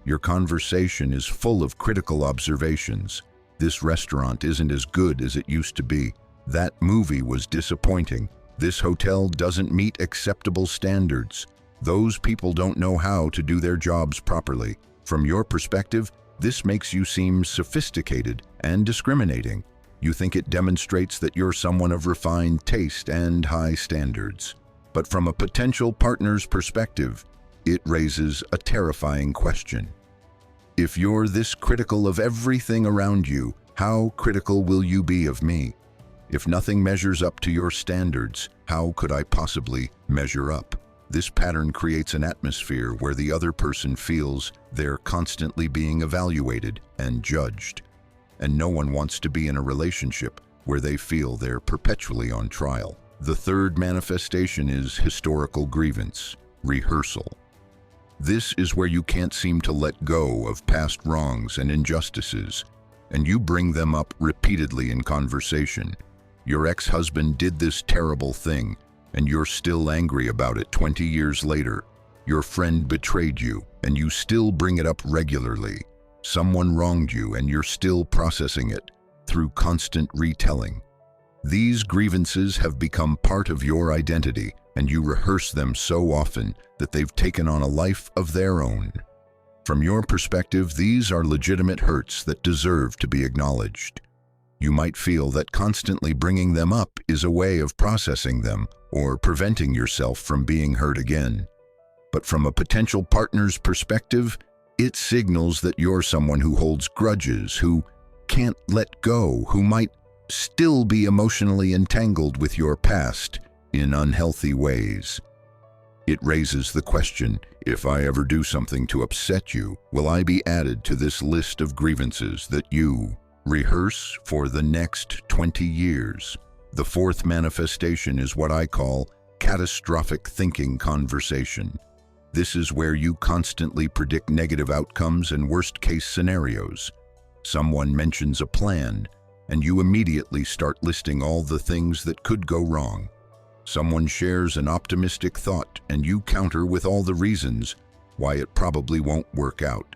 Your conversation is full of critical observations. This restaurant isn't as good as it used to be. That movie was disappointing. This hotel doesn't meet acceptable standards. Those people don't know how to do their jobs properly. From your perspective, this makes you seem sophisticated and discriminating. You think it demonstrates that you're someone of refined taste and high standards. But from a potential partner's perspective, it raises a terrifying question. If you're this critical of everything around you, how critical will you be of me? If nothing measures up to your standards, how could I possibly measure up? This pattern creates an atmosphere where the other person feels they're constantly being evaluated and judged. And no one wants to be in a relationship where they feel they're perpetually on trial. The third manifestation is historical grievance, rehearsal. This is where you can't seem to let go of past wrongs and injustices, and you bring them up repeatedly in conversation. Your ex-husband did this terrible thing, and you're still angry about it 20 years later. Your friend betrayed you, and you still bring it up regularly. Someone wronged you, and you're still processing it through constant retelling. These grievances have become part of your identity, and you rehearse them so often that they've taken on a life of their own. From your perspective, these are legitimate hurts that deserve to be acknowledged. You might feel that constantly bringing them up is a way of processing them or preventing yourself from being hurt again. But from a potential partner's perspective, it signals that you're someone who holds grudges, who can't let go, who might still be emotionally entangled with your past in unhealthy ways. It raises the question, if I ever do something to upset you, will I be added to this list of grievances that you rehearse for the next 20 years? The fourth manifestation is what I call catastrophic thinking conversation. This is where you constantly predict negative outcomes and worst-case scenarios. Someone mentions a plan, and you immediately start listing all the things that could go wrong. Someone shares an optimistic thought, and you counter with all the reasons why it probably won't work out.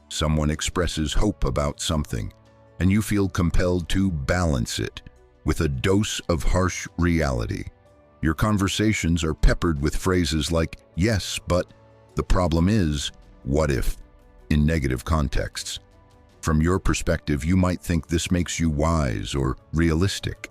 Someone expresses hope about something, and you feel compelled to balance it with a dose of harsh reality. Your conversations are peppered with phrases like, yes, but, the problem is, what if, in negative contexts. From your perspective, you might think this makes you wise or realistic.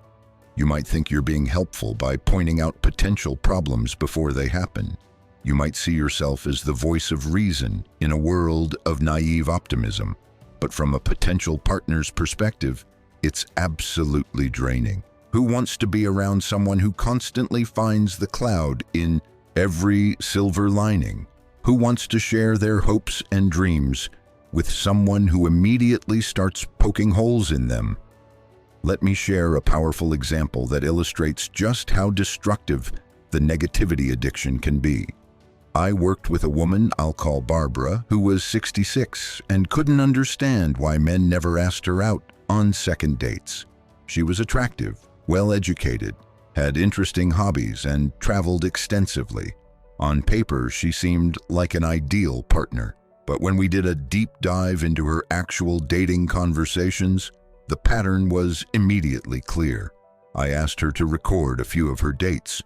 You might think you're being helpful by pointing out potential problems before they happen. You might see yourself as the voice of reason in a world of naive optimism. But from a potential partner's perspective, it's absolutely draining. Who wants to be around someone who constantly finds the cloud in every silver lining? Who wants to share their hopes and dreams with someone who immediately starts poking holes in them? Let me share a powerful example that illustrates just how destructive the negativity addiction can be. I worked with a woman I'll call Barbara, who was 66 and couldn't understand why men never asked her out on second dates. She was attractive, well-educated, had interesting hobbies, and traveled extensively. On paper, she seemed like an ideal partner. But when we did a deep dive into her actual dating conversations, the pattern was immediately clear. I asked her to record a few of her dates,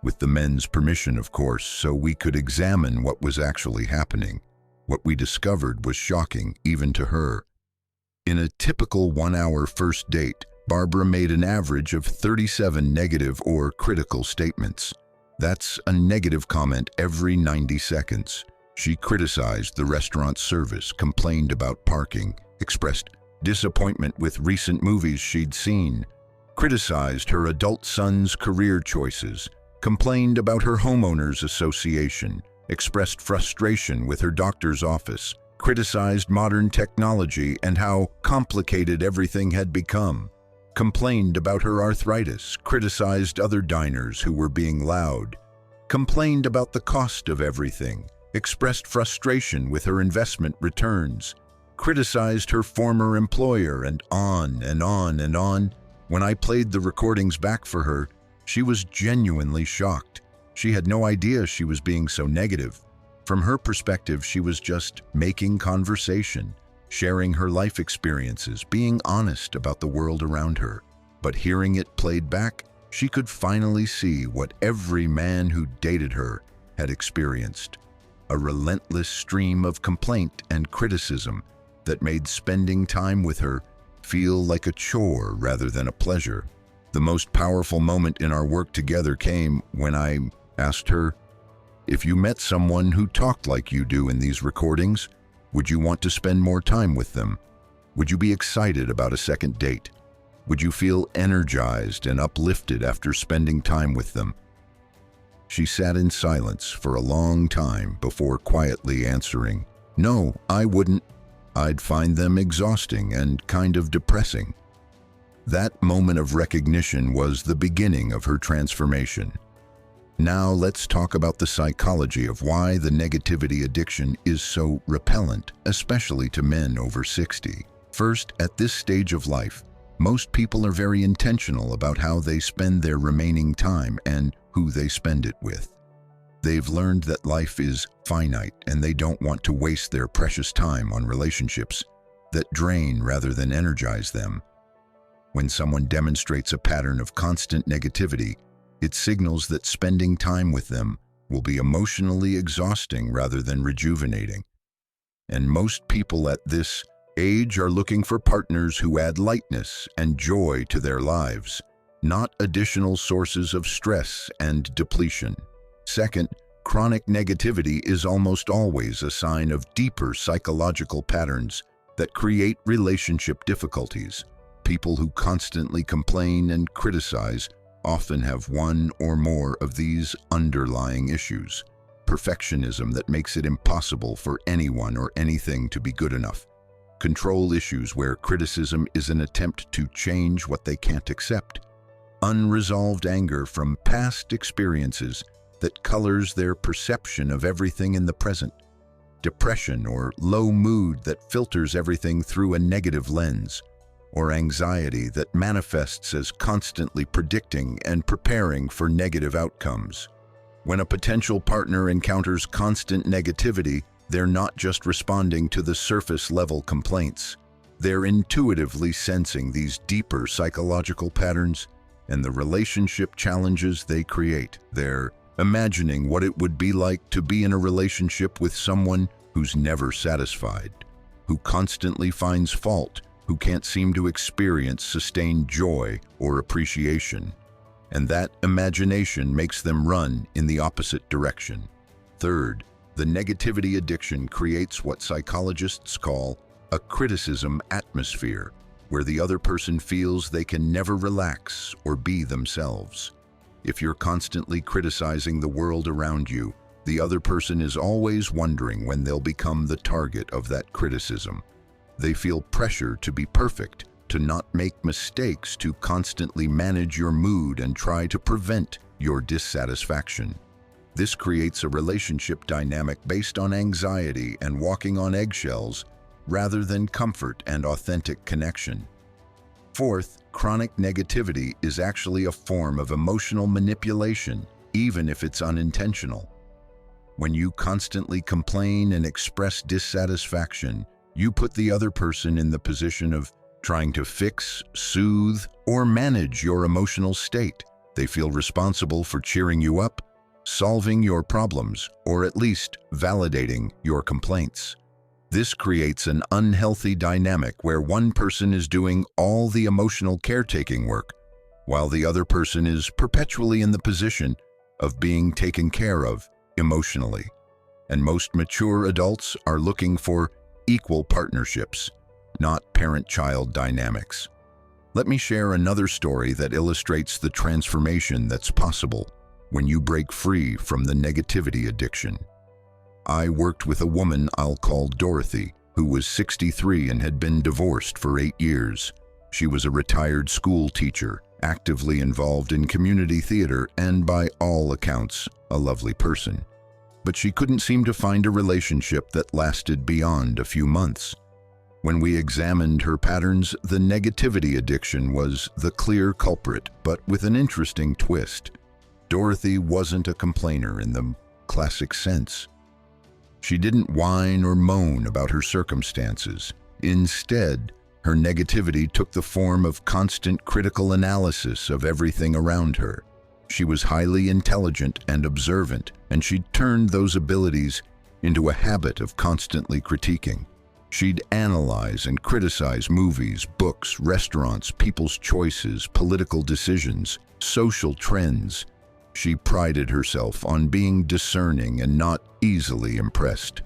with the men's permission, of course, so we could examine what was actually happening. What we discovered was shocking, even to her. In a typical one-hour first date, Barbara made an average of 37 negative or critical statements. That's a negative comment every 90 seconds. She criticized the restaurant's service, complained about parking, expressed disappointment with recent movies she'd seen, criticized her adult son's career choices, complained about her homeowners association, expressed frustration with her doctor's office, criticized modern technology and how complicated everything had become, complained about her arthritis, criticized other diners who were being loud, complained about the cost of everything, expressed frustration with her investment returns, criticized her former employer, and on and on and on. When I played the recordings back for her, she was genuinely shocked. She had no idea she was being so negative. From her perspective, she was just making conversation, sharing her life experiences, being honest about the world around her. But hearing it played back, she could finally see what every man who dated her had experienced: a relentless stream of complaint and criticism that made spending time with her feel like a chore rather than a pleasure. The most powerful moment in our work together came when I asked her, "If you met someone who talked like you do in these recordings, would you want to spend more time with them? Would you be excited about a second date? Would you feel energized and uplifted after spending time with them?" She sat in silence for a long time before quietly answering, "No, I wouldn't. I'd find them exhausting and kind of depressing." That moment of recognition was the beginning of her transformation. Now let's talk about the psychology of why the negativity addiction is so repellent, especially to men over 60. First, at this stage of life, most people are very intentional about how they spend their remaining time and who they spend it with. They've learned that life is finite and they don't want to waste their precious time on relationships that drain rather than energize them. When someone demonstrates a pattern of constant negativity, it signals that spending time with them will be emotionally exhausting rather than rejuvenating. And most people at this age are looking for partners who add lightness and joy to their lives, not additional sources of stress and depletion. Second, chronic negativity is almost always a sign of deeper psychological patterns that create relationship difficulties. People who constantly complain and criticize often have one or more of these underlying issues. Perfectionism that makes it impossible for anyone or anything to be good enough. Control issues where criticism is an attempt to change what they can't accept. Unresolved anger from past experiences that colors their perception of everything in the present. Depression or low mood that filters everything through a negative lens. Or anxiety that manifests as constantly predicting and preparing for negative outcomes. When a potential partner encounters constant negativity, they're not just responding to the surface-level complaints. They're intuitively sensing these deeper psychological patterns and the relationship challenges they create. They're imagining what it would be like to be in a relationship with someone who's never satisfied, who constantly finds fault, who can't seem to experience sustained joy or appreciation. And that imagination makes them run in the opposite direction. Third, the negativity addiction creates what psychologists call a criticism atmosphere, where the other person feels they can never relax or be themselves. If you're constantly criticizing the world around you, the other person is always wondering when they'll become the target of that criticism. They feel pressure to be perfect, to not make mistakes, to constantly manage your mood and try to prevent your dissatisfaction. This creates a relationship dynamic based on anxiety and walking on eggshells rather than comfort and authentic connection. Fourth, chronic negativity is actually a form of emotional manipulation, even if it's unintentional. When you constantly complain and express dissatisfaction, you put the other person in the position of trying to fix, soothe, or manage your emotional state. They feel responsible for cheering you up, solving your problems, or at least validating your complaints. This creates an unhealthy dynamic where one person is doing all the emotional caretaking work, while the other person is perpetually in the position of being taken care of emotionally. And most mature adults are looking for equal partnerships, not parent-child dynamics. Let me share another story that illustrates the transformation that's possible when you break free from the negativity addiction. I worked with a woman I'll call Dorothy. who was 63 and had been divorced for 8 years. She was a retired school teacher, actively involved in community theater, and by all accounts, a lovely person. But she couldn't seem to find a relationship that lasted beyond a few months. When we examined her patterns, the negativity addiction was the clear culprit, but with an interesting twist. Dorothy wasn't a complainer in the classic sense. She didn't whine or moan about her circumstances. Instead, her negativity took the form of constant critical analysis of everything around her. She was highly intelligent and observant, and she'd turned those abilities into a habit of constantly critiquing. She'd analyze and criticize movies, books, restaurants, people's choices, political decisions, social trends. She prided herself on being discerning and not easily impressed.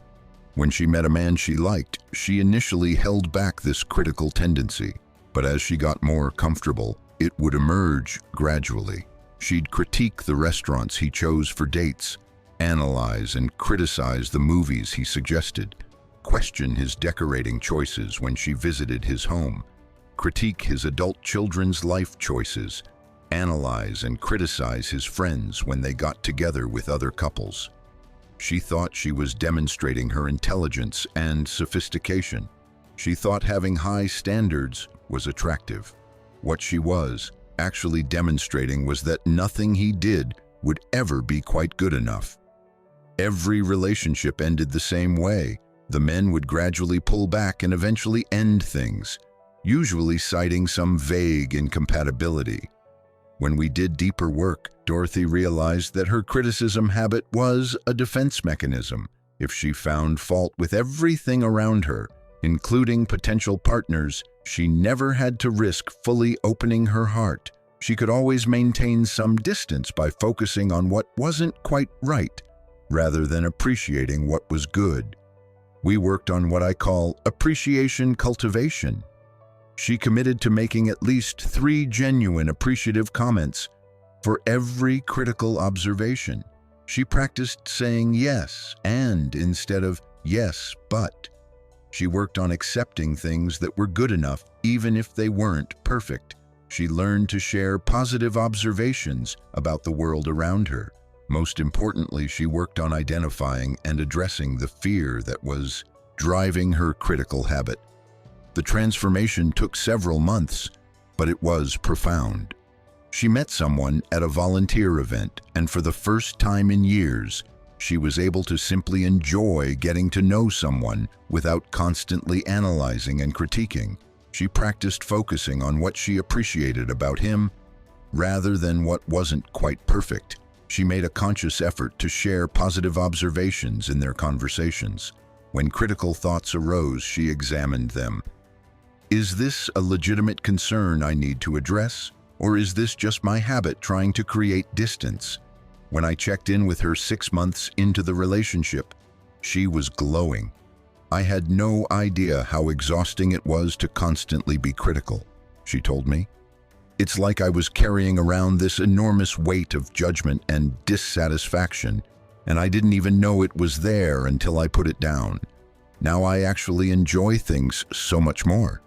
When she met a man she liked, she initially held back this critical tendency, but as she got more comfortable, it would emerge gradually. She'd critique the restaurants he chose for dates, analyze and criticize the movies he suggested, question his decorating choices when she visited his home, critique his adult children's life choices, analyze and criticize his friends when they got together with other couples. She thought she was demonstrating her intelligence and sophistication. She thought having high standards was attractive. What she was actually demonstrating was that nothing he did would ever be quite good enough. Every relationship ended the same way. The men would gradually pull back and eventually end things, usually citing some vague incompatibility. When we did deeper work, Dorothy realized that her criticism habit was a defense mechanism. If she found fault with everything around her, including potential partners, she never had to risk fully opening her heart. She could always maintain some distance by focusing on what wasn't quite right, rather than appreciating what was good. We worked on what I call appreciation cultivation. She committed to making at least 3 genuine appreciative comments for every critical observation. She practiced saying yes and instead of yes, but. She worked on accepting things that were good enough, even if they weren't perfect. She learned to share positive observations about the world around her. Most importantly, she worked on identifying and addressing the fear that was driving her critical habit. The transformation took several months, but it was profound. She met someone at a volunteer event, and for the first time in years, she was able to simply enjoy getting to know someone without constantly analyzing and critiquing. She practiced focusing on what she appreciated about him rather than what wasn't quite perfect. She made a conscious effort to share positive observations in their conversations. When critical thoughts arose, she examined them. Is this a legitimate concern I need to address, or is this just my habit trying to create distance? When I checked in with her 6 months into the relationship, she was glowing. I had no idea how exhausting it was to constantly be critical, she told me. It's like I was carrying around this enormous weight of judgment and dissatisfaction, and I didn't even know it was there until I put it down. Now I actually enjoy things so much more.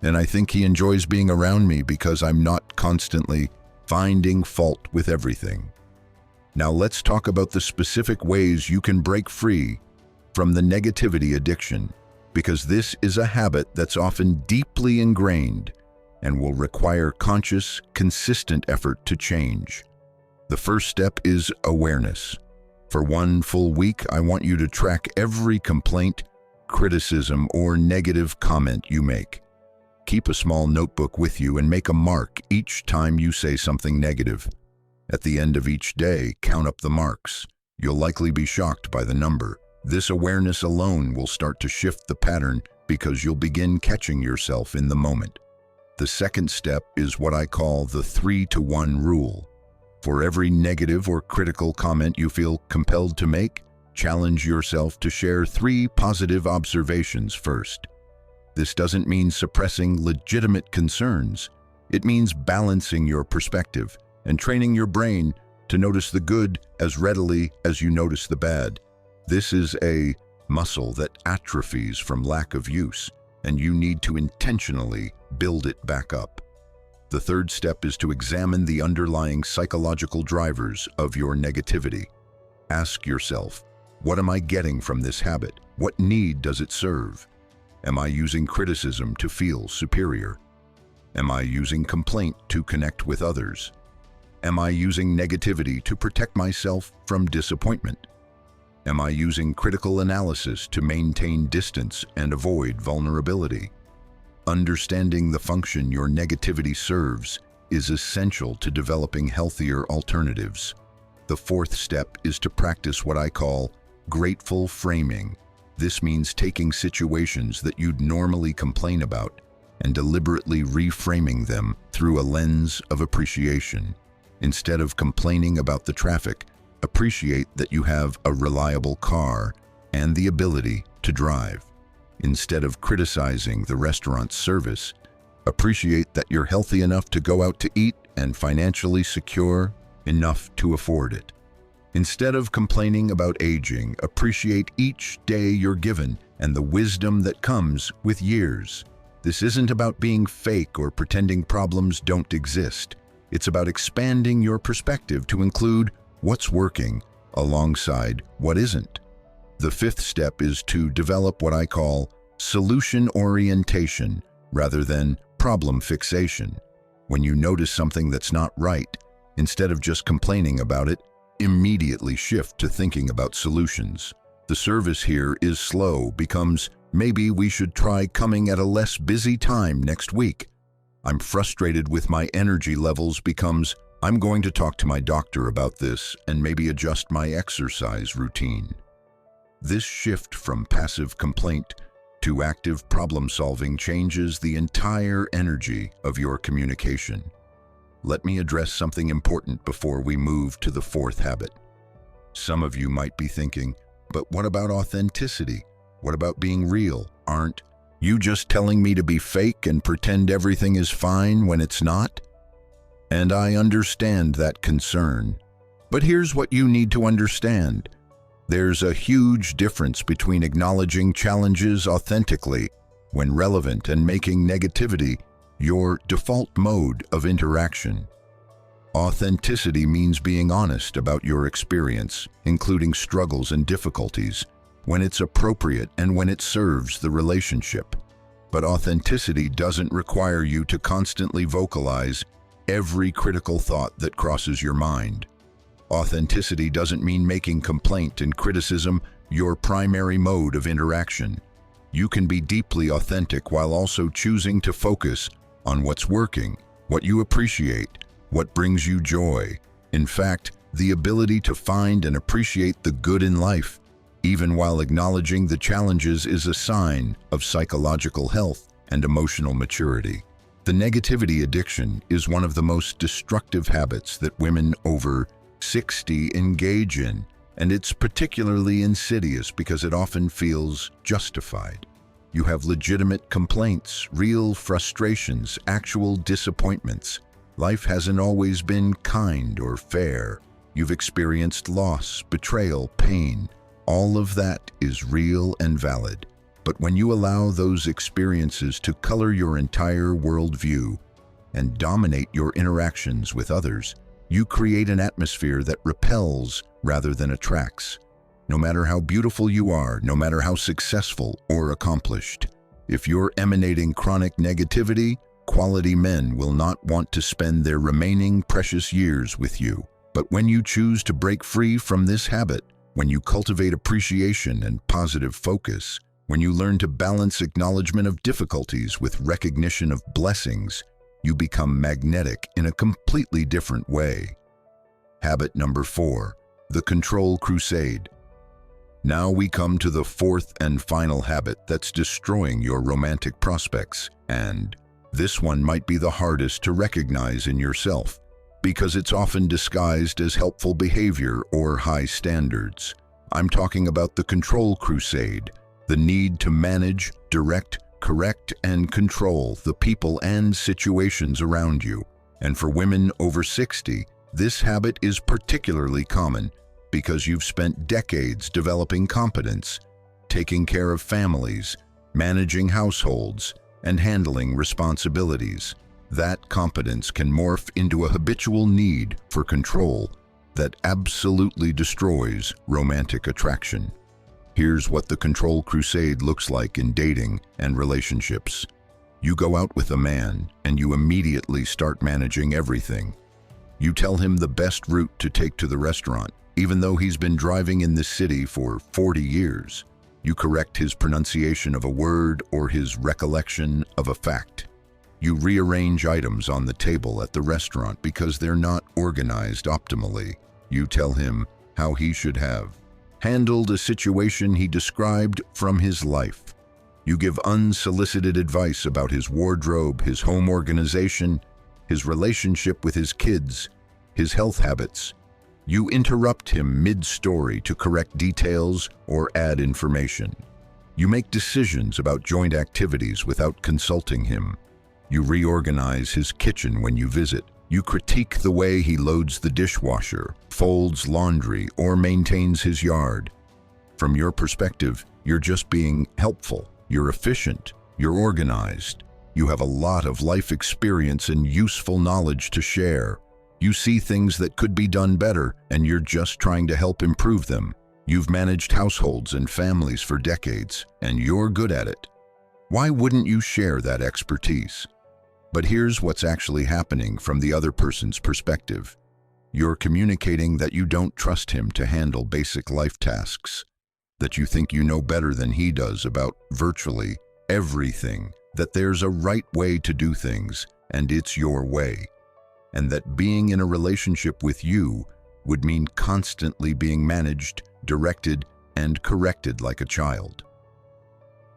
And I think he enjoys being around me because I'm not constantly finding fault with everything. Now let's talk about the specific ways you can break free from the negativity addiction, because this is a habit that's often deeply ingrained and will require conscious, consistent effort to change. The first step is awareness. For 1 full week, I want you to track every complaint, criticism, or negative comment you make. Keep a small notebook with you and make a mark each time you say something negative. At the end of each day, count up the marks. You'll likely be shocked by the number. This awareness alone will start to shift the pattern because you'll begin catching yourself in the moment. The second step is what I call the 3-to-1 rule. For every negative or critical comment you feel compelled to make, challenge yourself to share 3 positive observations first. This doesn't mean suppressing legitimate concerns. It means balancing your perspective and training your brain to notice the good as readily as you notice the bad. This is a muscle that atrophies from lack of use, and you need to intentionally build it back up. The third step is to examine the underlying psychological drivers of your negativity. Ask yourself, what am I getting from this habit? What need does it serve? Am I using criticism to feel superior? Am I using complaint to connect with others? Am I using negativity to protect myself from disappointment? Am I using critical analysis to maintain distance and avoid vulnerability? Understanding the function your negativity serves is essential to developing healthier alternatives. The fourth step is to practice what I call grateful framing. This means taking situations that you'd normally complain about and deliberately reframing them through a lens of appreciation. Instead of complaining about the traffic, appreciate that you have a reliable car and the ability to drive. Instead of criticizing the restaurant's service, appreciate that you're healthy enough to go out to eat and financially secure enough to afford it. Instead of complaining about aging, appreciate each day you're given and the wisdom that comes with years. This isn't about being fake or pretending problems don't exist. It's about expanding your perspective to include what's working alongside what isn't. The fifth step is to develop what I call solution orientation rather than problem fixation. When you notice something that's not right, instead of just complaining about it, immediately shift to thinking about solutions. The service here is slow becomes, maybe we should try coming at a less busy time next week. I'm frustrated with my energy levels becomes, I'm going to talk to my doctor about this and maybe adjust my exercise routine. This shift from passive complaint to active problem-solving changes the entire energy of your communication. Let me address something important before we move to the fourth habit. Some of you might be thinking, but what about authenticity? What about being real? Aren't you just telling me to be fake and pretend everything is fine when it's not? And I understand that concern. But here's what you need to understand. There's a huge difference between acknowledging challenges authentically when relevant and making negativity your default mode of interaction. Authenticity means being honest about your experience, including struggles and difficulties, when it's appropriate and when it serves the relationship. But authenticity doesn't require you to constantly vocalize every critical thought that crosses your mind. Authenticity doesn't mean making complaint and criticism your primary mode of interaction. You can be deeply authentic while also choosing to focus on what's working, what you appreciate, what brings you joy. In fact, the ability to find and appreciate the good in life, even while acknowledging the challenges, is a sign of psychological health and emotional maturity. The negativity addiction is one of the most destructive habits that women over 60 engage in, and it's particularly insidious because it often feels justified. You have legitimate complaints, real frustrations, actual disappointments. Life hasn't always been kind or fair. You've experienced loss, betrayal, pain. All of that is real and valid. But when you allow those experiences to color your entire worldview and dominate your interactions with others, you create an atmosphere that repels rather than attracts. No matter how beautiful you are, no matter how successful or accomplished, if you're emanating chronic negativity, quality men will not want to spend their remaining precious years with you. But when you choose to break free from this habit, when you cultivate appreciation and positive focus, when you learn to balance acknowledgement of difficulties with recognition of blessings, you become magnetic in a completely different way. Habit number 4, the control crusade. Now we come to the fourth and final habit that's destroying your romantic prospects, and this one might be the hardest to recognize in yourself because it's often disguised as helpful behavior or high standards. I'm talking about the control crusade, the need to manage, direct, correct, and control the people and situations around you. And for women over 60, this habit is particularly common because you've spent decades developing competence, taking care of families, managing households, and handling responsibilities. That competence can morph into a habitual need for control that absolutely destroys romantic attraction. Here's what the control crusade looks like in dating and relationships. You go out with a man and you immediately start managing everything. You tell him the best route to take to the restaurant, even though he's been driving in this city for 40 years. You correct his pronunciation of a word or his recollection of a fact. You rearrange items on the table at the restaurant because they're not organized optimally. You tell him how he should have handled a situation he described from his life. You give unsolicited advice about his wardrobe, his home organization, his relationship with his kids, his health habits. You interrupt him mid-story to correct details or add information. You make decisions about joint activities without consulting him. You reorganize his kitchen when you visit. You critique the way he loads the dishwasher, folds laundry, or maintains his yard. From your perspective, you're just being helpful. You're efficient. You're organized. You have a lot of life experience and useful knowledge to share. You see things that could be done better, and you're just trying to help improve them. You've managed households and families for decades, and you're good at it. Why wouldn't you share that expertise? But here's what's actually happening from the other person's perspective. You're communicating that you don't trust him to handle basic life tasks, that you think you know better than he does about virtually everything, that there's a right way to do things, and it's your way, and that being in a relationship with you would mean constantly being managed, directed, and corrected like a child.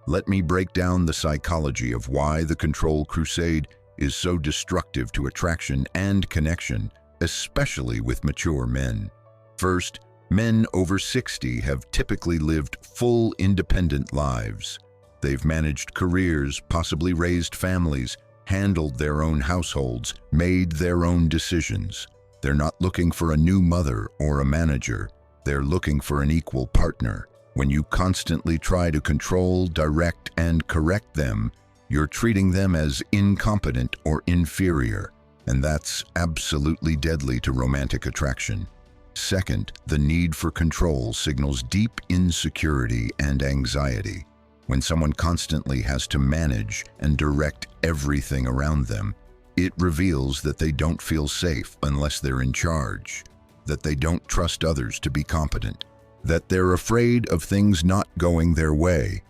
Let me break down the psychology of why the control crusade is so destructive to attraction and connection, especially with mature men. First, men over 60 have typically lived full, independent lives. They've managed careers, possibly raised families, handled their own households, made their own decisions. They're not looking for a new mother or a manager. They're looking for an equal partner. When you constantly try to control, direct, and correct them, you're treating them as incompetent or inferior, and that's absolutely deadly to romantic attraction. Second, the need for control signals deep insecurity and anxiety. When someone constantly has to manage and direct everything around them, it reveals that they don't feel safe unless they're in charge, that they don't trust others to be competent, that they're afraid of things not going their way.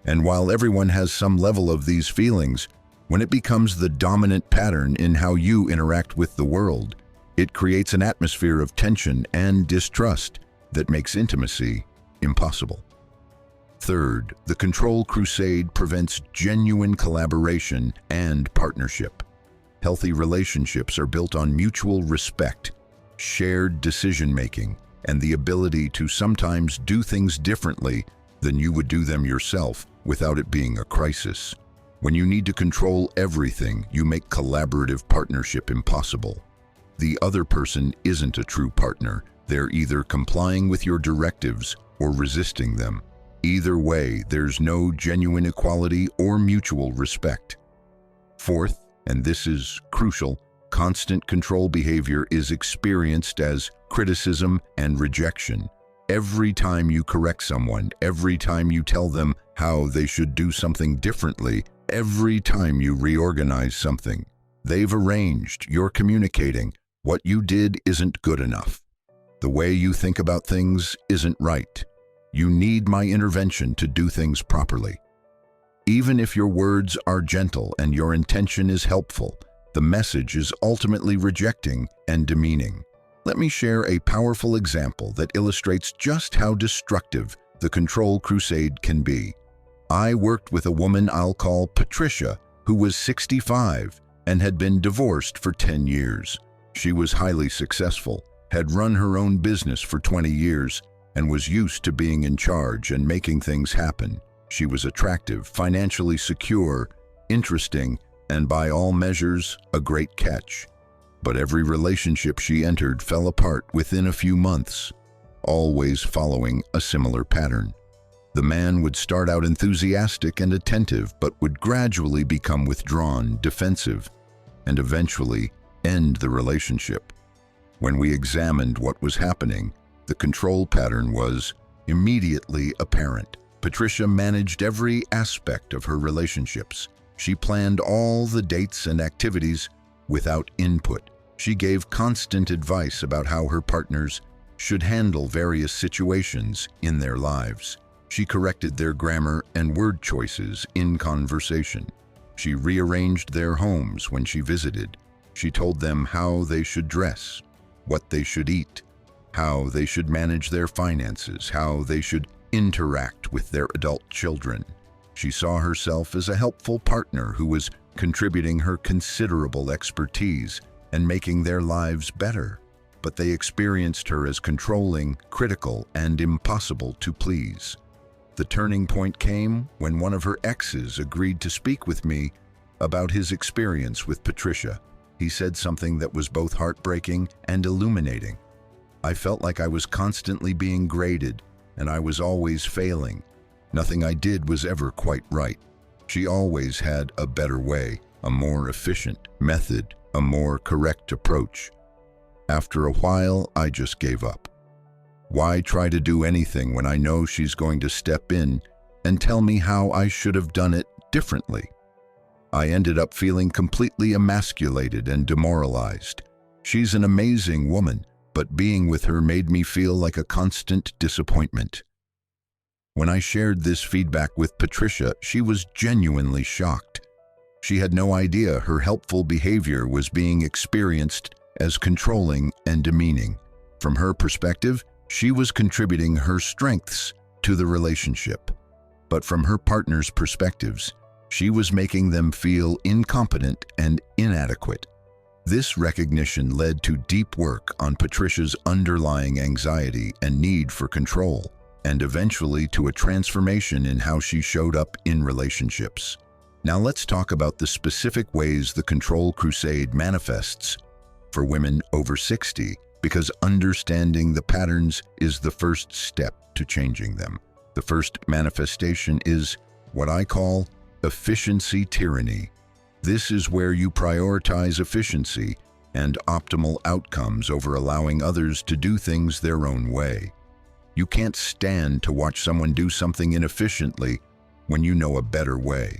And while everyone has some level of these feelings, when it becomes the dominant pattern in how you interact with the world, it creates an atmosphere of tension and distrust that makes intimacy impossible. Third, the control crusade prevents genuine collaboration and partnership. Healthy relationships are built on mutual respect, shared decision-making, and the ability to sometimes do things differently than you would do them yourself without it being a crisis. When you need to control everything, you make collaborative partnership impossible. The other person isn't a true partner. They're either complying with your directives or resisting them. Either way, there's no genuine equality or mutual respect. Fourth, and this is crucial, constant control behavior is experienced as criticism and rejection. Every time you correct someone, every time you tell them how they should do something differently, every time you reorganize something they've arranged, you're communicating, what you did isn't good enough. The way you think about things isn't right. You need my intervention to do things properly. Even if your words are gentle and your intention is helpful, the message is ultimately rejecting and demeaning. Let me share a powerful example that illustrates just how destructive the control crusade can be. I worked with a woman I'll call Patricia, who was 65 and had been divorced for 10 years. She was highly successful, had run her own business for 20 years, and was used to being in charge and making things happen. She was attractive, financially secure, interesting, and by all measures, a great catch. But every relationship she entered fell apart within a few months, always following a similar pattern. The man would start out enthusiastic and attentive, but would gradually become withdrawn, defensive, and eventually end the relationship. When we examined what was happening, the control pattern was immediately apparent. Patricia managed every aspect of her relationships. She planned all the dates and activities without input. She gave constant advice about how her partners should handle various situations in their lives. She corrected their grammar and word choices in conversation. She rearranged their homes when she visited. She told them how they should dress, what they should eat, how they should manage their finances, how they should interact with their adult children. She saw herself as a helpful partner who was contributing her considerable expertise and making their lives better. But they experienced her as controlling, critical, and impossible to please. The turning point came when one of her exes agreed to speak with me about his experience with Patricia. He said something that was both heartbreaking and illuminating. I felt like I was constantly being graded, and I was always failing. Nothing I did was ever quite right. She always had a better way, a more efficient method, a more correct approach. After a while, I just gave up. Why try to do anything when I know she's going to step in and tell me how I should have done it differently? I ended up feeling completely emasculated and demoralized. She's an amazing woman, but being with her made me feel like a constant disappointment. When I shared this feedback with Patricia, she was genuinely shocked. She had no idea her helpful behavior was being experienced as controlling and demeaning. From her perspective, she was contributing her strengths to the relationship. But from her partner's perspectives, she was making them feel incompetent and inadequate. This recognition led to deep work on Patricia's underlying anxiety and need for control, and eventually to a transformation in how she showed up in relationships. Now let's talk about the specific ways the control crusade manifests for women over 60, because understanding the patterns is the first step to changing them. The first manifestation is what I call efficiency tyranny. This is where you prioritize efficiency and optimal outcomes over allowing others to do things their own way. You can't stand to watch someone do something inefficiently when you know a better way.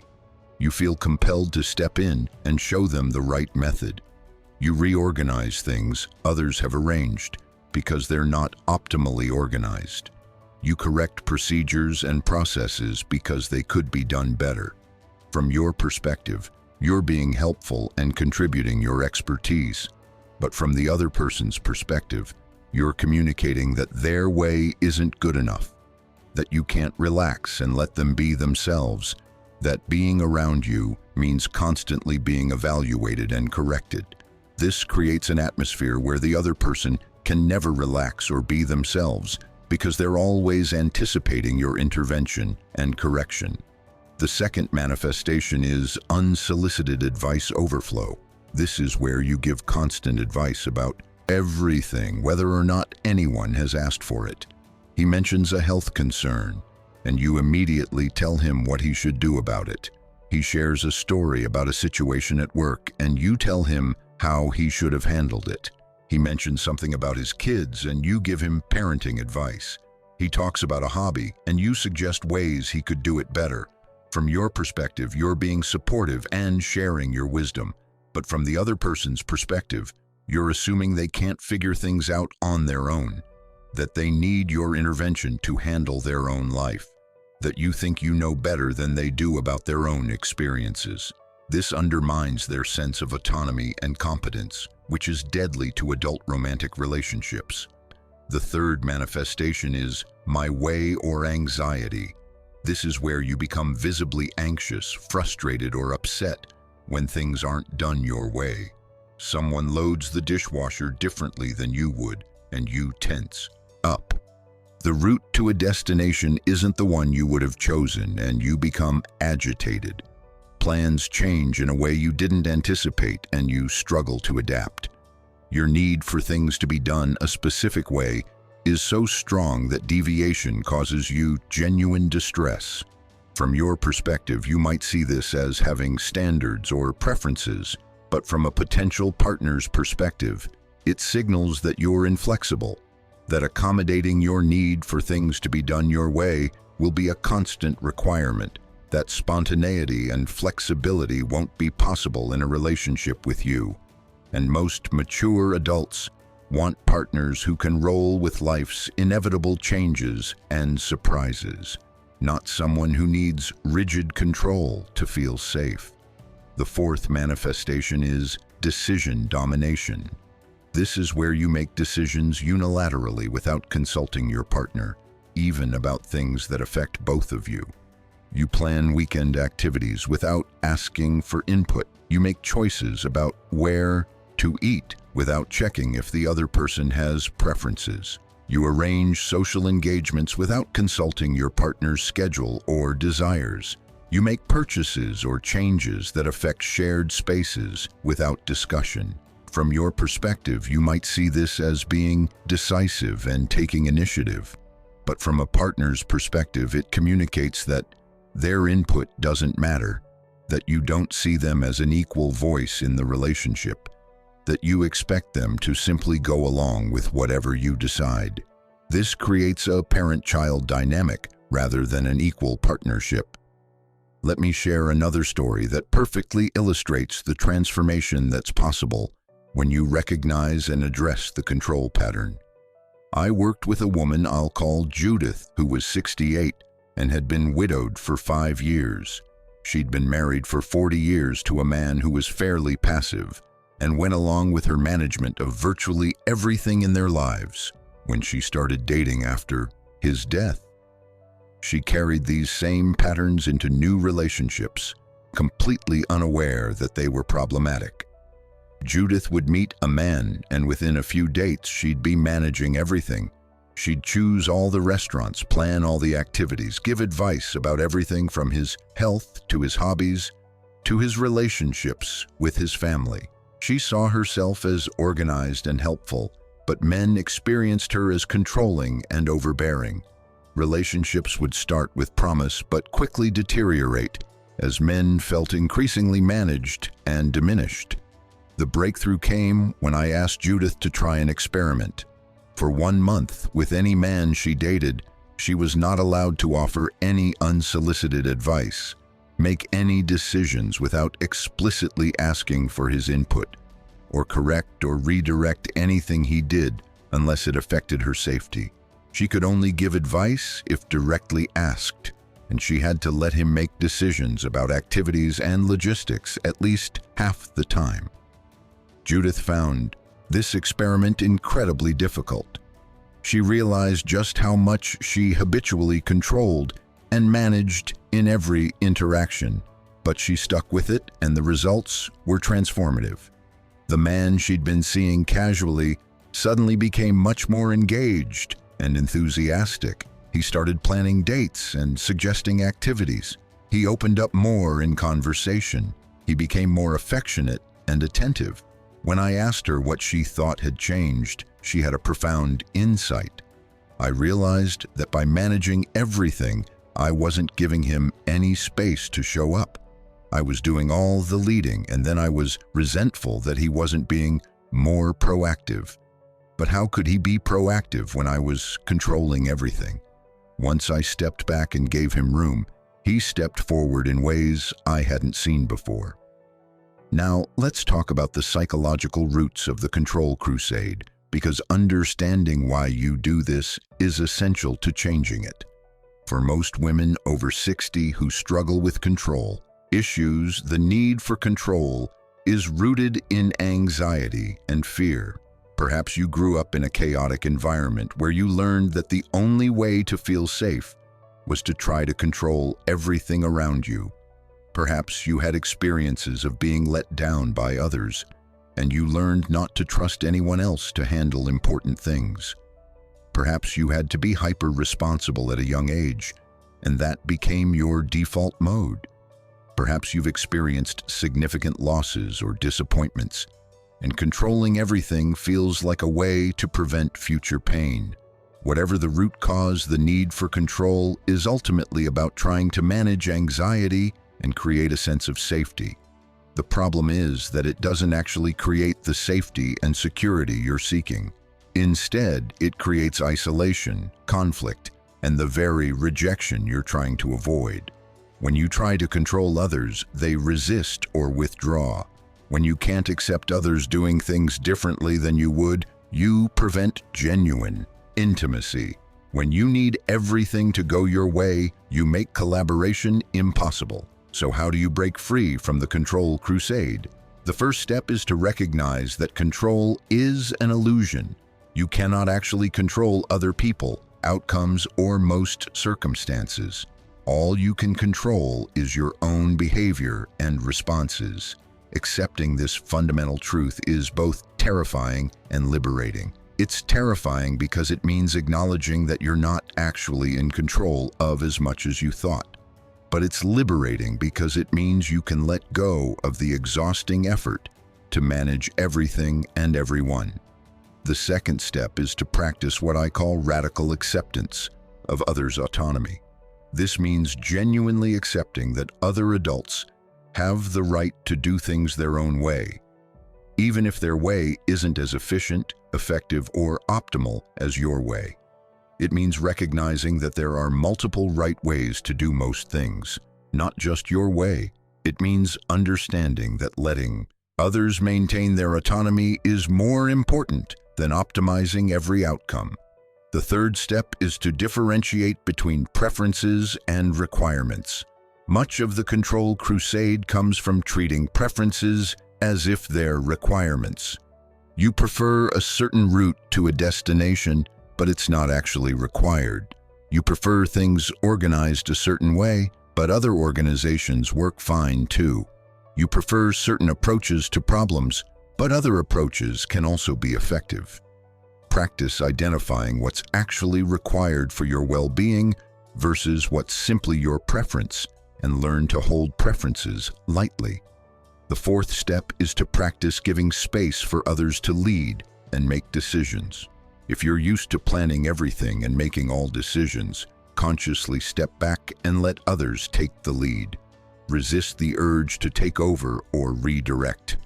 You feel compelled to step in and show them the right method. You reorganize things others have arranged because they're not optimally organized. You correct procedures and processes because they could be done better. From your perspective, you're being helpful and contributing your expertise, but from the other person's perspective, you're communicating that their way isn't good enough, that you can't relax and let them be themselves, that being around you means constantly being evaluated and corrected. This creates an atmosphere where the other person can never relax or be themselves because they're always anticipating your intervention and correction. The second manifestation is unsolicited advice overflow. This is where you give constant advice about everything, whether or not anyone has asked for it. He mentions a health concern, and you immediately tell him what he should do about it. He shares a story about a situation at work, and you tell him how he should have handled it. He mentions something about his kids, and you give him parenting advice. He talks about a hobby, and you suggest ways he could do it better. From your perspective, you're being supportive and sharing your wisdom. But from the other person's perspective, you're assuming they can't figure things out on their own, that they need your intervention to handle their own life, that you think you know better than they do about their own experiences. This undermines their sense of autonomy and competence, which is deadly to adult romantic relationships. The third manifestation is my way or anxiety. This is where you become visibly anxious, frustrated, or upset when things aren't done your way. Someone loads the dishwasher differently than you would, and you tense up. The route to a destination isn't the one you would have chosen, and you become agitated. Plans change in a way you didn't anticipate, and you struggle to adapt. Your need for things to be done a specific way is so strong that deviation causes you genuine distress. From your perspective, you might see this as having standards or preferences, but from a potential partner's perspective, it signals that you're inflexible, that accommodating your need for things to be done your way will be a constant requirement, that spontaneity and flexibility won't be possible in a relationship with you. And most mature adults want partners who can roll with life's inevitable changes and surprises, not someone who needs rigid control to feel safe. The fourth manifestation is decision domination. This is where you make decisions unilaterally without consulting your partner, even about things that affect both of you. You plan weekend activities without asking for input. You make choices about where to eat without checking if the other person has preferences. You arrange social engagements without consulting your partner's schedule or desires. You make purchases or changes that affect shared spaces without discussion. From your perspective, you might see this as being decisive and taking initiative. But from a partner's perspective, it communicates that their input doesn't matter, that you don't see them as an equal voice in the relationship, that you expect them to simply go along with whatever you decide. This creates a parent-child dynamic rather than an equal partnership. Let me share another story that perfectly illustrates the transformation that's possible when you recognize and address the control pattern. I worked with a woman I'll call Judith, who was 68 and had been widowed for 5 years. She'd been married for 40 years to a man who was fairly passive and went along with her management of virtually everything in their lives when she started dating after his death. She carried these same patterns into new relationships, completely unaware that they were problematic. Judith would meet a man, and within a few dates, she'd be managing everything. She'd choose all the restaurants, plan all the activities, give advice about everything from his health to his hobbies to his relationships with his family. She saw herself as organized and helpful, but men experienced her as controlling and overbearing. Relationships would start with promise but quickly deteriorate as men felt increasingly managed and diminished. The breakthrough came when I asked Judith to try an experiment. For 1 month, with any man she dated, she was not allowed to offer any unsolicited advice, make any decisions without explicitly asking for his input, or correct or redirect anything he did unless it affected her safety. She could only give advice if directly asked, and she had to let him make decisions about activities and logistics at least half the time. Judith found this experiment incredibly difficult. She realized just how much she habitually controlled and managed in every interaction, but she stuck with it, and the results were transformative. The man she'd been seeing casually suddenly became much more engaged and enthusiastic. He started planning dates and suggesting activities. He opened up more in conversation. He became more affectionate and attentive. When I asked her what she thought had changed, she had a profound insight. I realized that by managing everything, I wasn't giving him any space to show up. I was doing all the leading, and then I was resentful that he wasn't being more proactive. But how could he be proactive when I was controlling everything? Once I stepped back and gave him room, he stepped forward in ways I hadn't seen before. Now, let's talk about the psychological roots of the control crusade, because understanding why you do this is essential to changing it. For most women over 60 who struggle with control issues, the need for control is rooted in anxiety and fear. Perhaps you grew up in a chaotic environment where you learned that the only way to feel safe was to try to control everything around you. Perhaps you had experiences of being let down by others, and you learned not to trust anyone else to handle important things. Perhaps you had to be hyper-responsible at a young age, and that became your default mode. Perhaps you've experienced significant losses or disappointments, and controlling everything feels like a way to prevent future pain. Whatever the root cause, the need for control is ultimately about trying to manage anxiety and create a sense of safety. The problem is that it doesn't actually create the safety and security you're seeking. Instead, it creates isolation, conflict, and the very rejection you're trying to avoid. When you try to control others, they resist or withdraw. When you can't accept others doing things differently than you would, you prevent genuine intimacy. When you need everything to go your way, you make collaboration impossible. So how do you break free from the control crusade? The first step is to recognize that control is an illusion. You cannot actually control other people, outcomes, or most circumstances. All you can control is your own behavior and responses. Accepting this fundamental truth is both terrifying and liberating. It's terrifying because it means acknowledging that you're not actually in control of as much as you thought. But it's liberating because it means you can let go of the exhausting effort to manage everything and everyone. The second step is to practice what I call radical acceptance of others' autonomy. This means genuinely accepting that other adults have the right to do things their own way, even if their way isn't as efficient, effective, or optimal as your way. It means recognizing that there are multiple right ways to do most things, not just your way. It means understanding that letting others maintain their autonomy is more important than optimizing every outcome. The third step is to differentiate between preferences and requirements. Much of the control crusade comes from treating preferences as if they're requirements. You prefer a certain route to a destination, but it's not actually required. You prefer things organized a certain way, but other organizations work fine too. You prefer certain approaches to problems, but other approaches can also be effective. Practice identifying what's actually required for your well-being versus what's simply your preference, and learn to hold preferences lightly. The fourth step is to practice giving space for others to lead and make decisions. If you're used to planning everything and making all decisions, consciously step back and let others take the lead. Resist the urge to take over or redirect.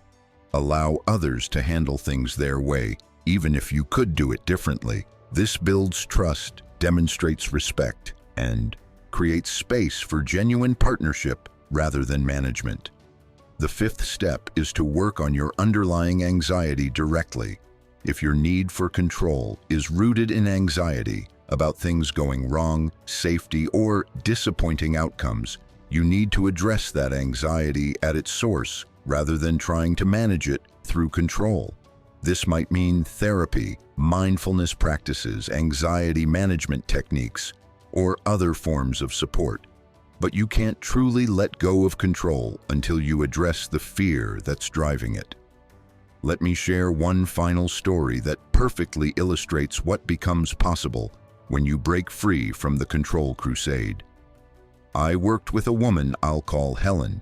Allow others to handle things their way, even if you could do it differently. This builds trust, demonstrates respect, and creates space for genuine partnership rather than management. The fifth step is to work on your underlying anxiety directly. If your need for control is rooted in anxiety about things going wrong, safety, or disappointing outcomes, you need to address that anxiety at its source rather than trying to manage it through control. This might mean therapy, mindfulness practices, anxiety management techniques, or other forms of support. But you can't truly let go of control until you address the fear that's driving it. Let me share one final story that perfectly illustrates what becomes possible when you break free from the control crusade. I worked with a woman I'll call Helen,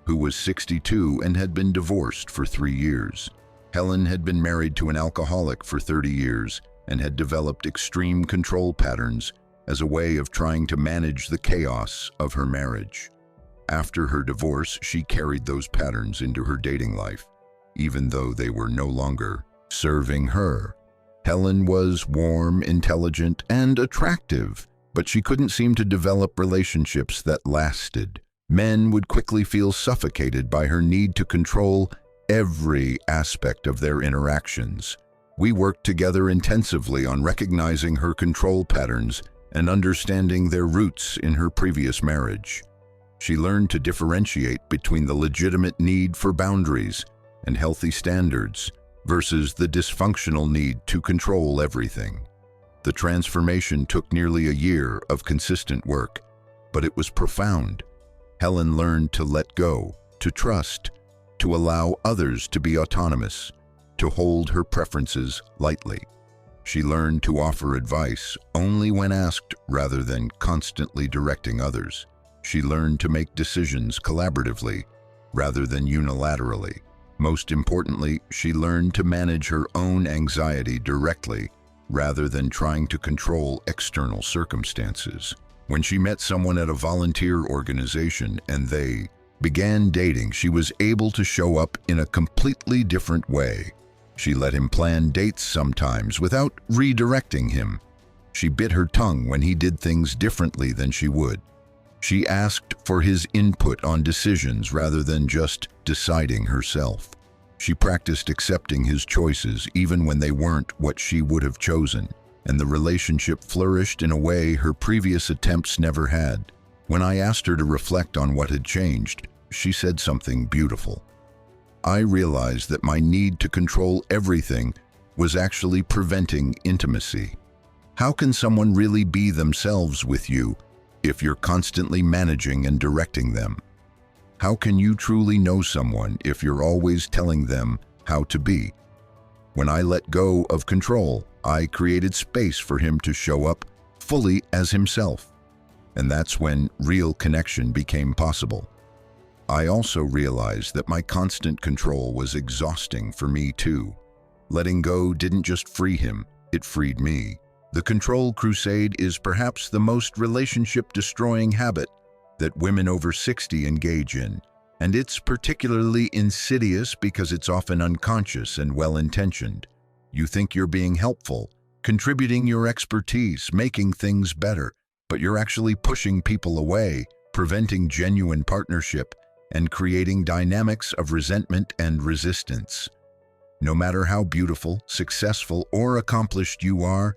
who was 62 and had been divorced for 3 years. Helen had been married to an alcoholic for 30 years and had developed extreme control patterns as a way of trying to manage the chaos of her marriage. After her divorce, she carried those patterns into her dating life, even though they were no longer serving her. Helen was warm, intelligent, and attractive, but she couldn't seem to develop relationships that lasted. Men would quickly feel suffocated by her need to control every aspect of their interactions. We worked together intensively on recognizing her control patterns and understanding their roots in her previous marriage. She learned to differentiate between the legitimate need for boundaries and healthy standards versus the dysfunctional need to control everything. The transformation took nearly a year of consistent work, but it was profound. Helen learned to let go, to trust, to allow others to be autonomous, to hold her preferences lightly. She learned to offer advice only when asked rather than constantly directing others. She learned to make decisions collaboratively rather than unilaterally. Most importantly, she learned to manage her own anxiety directly rather than trying to control external circumstances. When she met someone at a volunteer organization and they began dating, she was able to show up in a completely different way. She let him plan dates sometimes without redirecting him. She bit her tongue when he did things differently than she would. She asked for his input on decisions rather than just deciding herself. She practiced accepting his choices even when they weren't what she would have chosen, and the relationship flourished in a way her previous attempts never had. When I asked her to reflect on what had changed, she said something beautiful. I realized that my need to control everything was actually preventing intimacy. How can someone really be themselves with you if you're constantly managing and directing them? How can you truly know someone if you're always telling them how to be? When I let go of control, I created space for him to show up fully as himself. And that's when real connection became possible. I also realized that my constant control was exhausting for me too. Letting go didn't just free him, it freed me. The control crusade is perhaps the most relationship-destroying habit that women over 60 engage in, and it's particularly insidious because it's often unconscious and well-intentioned. You think you're being helpful, contributing your expertise, making things better, but you're actually pushing people away, preventing genuine partnership, and creating dynamics of resentment and resistance. No matter how beautiful, successful, or accomplished you are,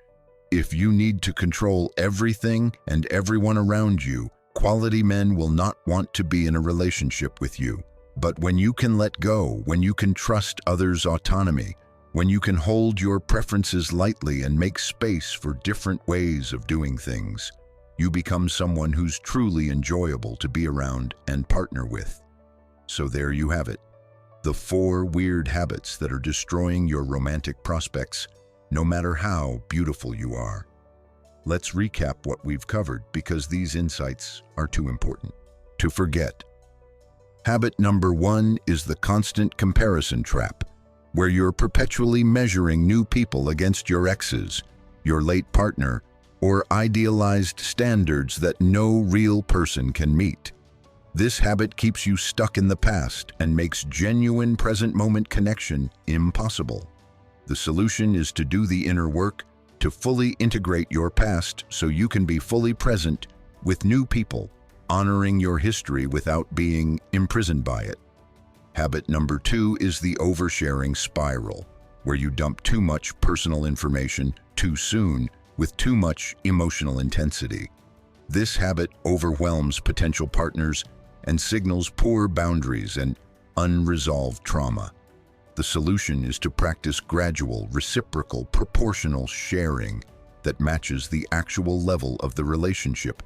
if you need to control everything and everyone around you, quality men will not want to be in a relationship with you. But when you can let go, when you can trust others' autonomy, when you can hold your preferences lightly and make space for different ways of doing things, you become someone who's truly enjoyable to be around and partner with. So there you have it. The 4 weird habits that are destroying your romantic prospects, no matter how beautiful you are. Let's recap what we've covered because these insights are too important to forget. Habit number 1 is the constant comparison trap, where you're perpetually measuring new people against your exes, your late partner, or idealized standards that no real person can meet. This habit keeps you stuck in the past and makes genuine present-moment connection impossible. The solution is to do the inner work, to fully integrate your past so you can be fully present with new people, honoring your history without being imprisoned by it. Habit number 2 is the oversharing spiral, where you dump too much personal information too soon with too much emotional intensity. This habit overwhelms potential partners and signals poor boundaries and unresolved trauma. The solution is to practice gradual, reciprocal, proportional sharing that matches the actual level of the relationship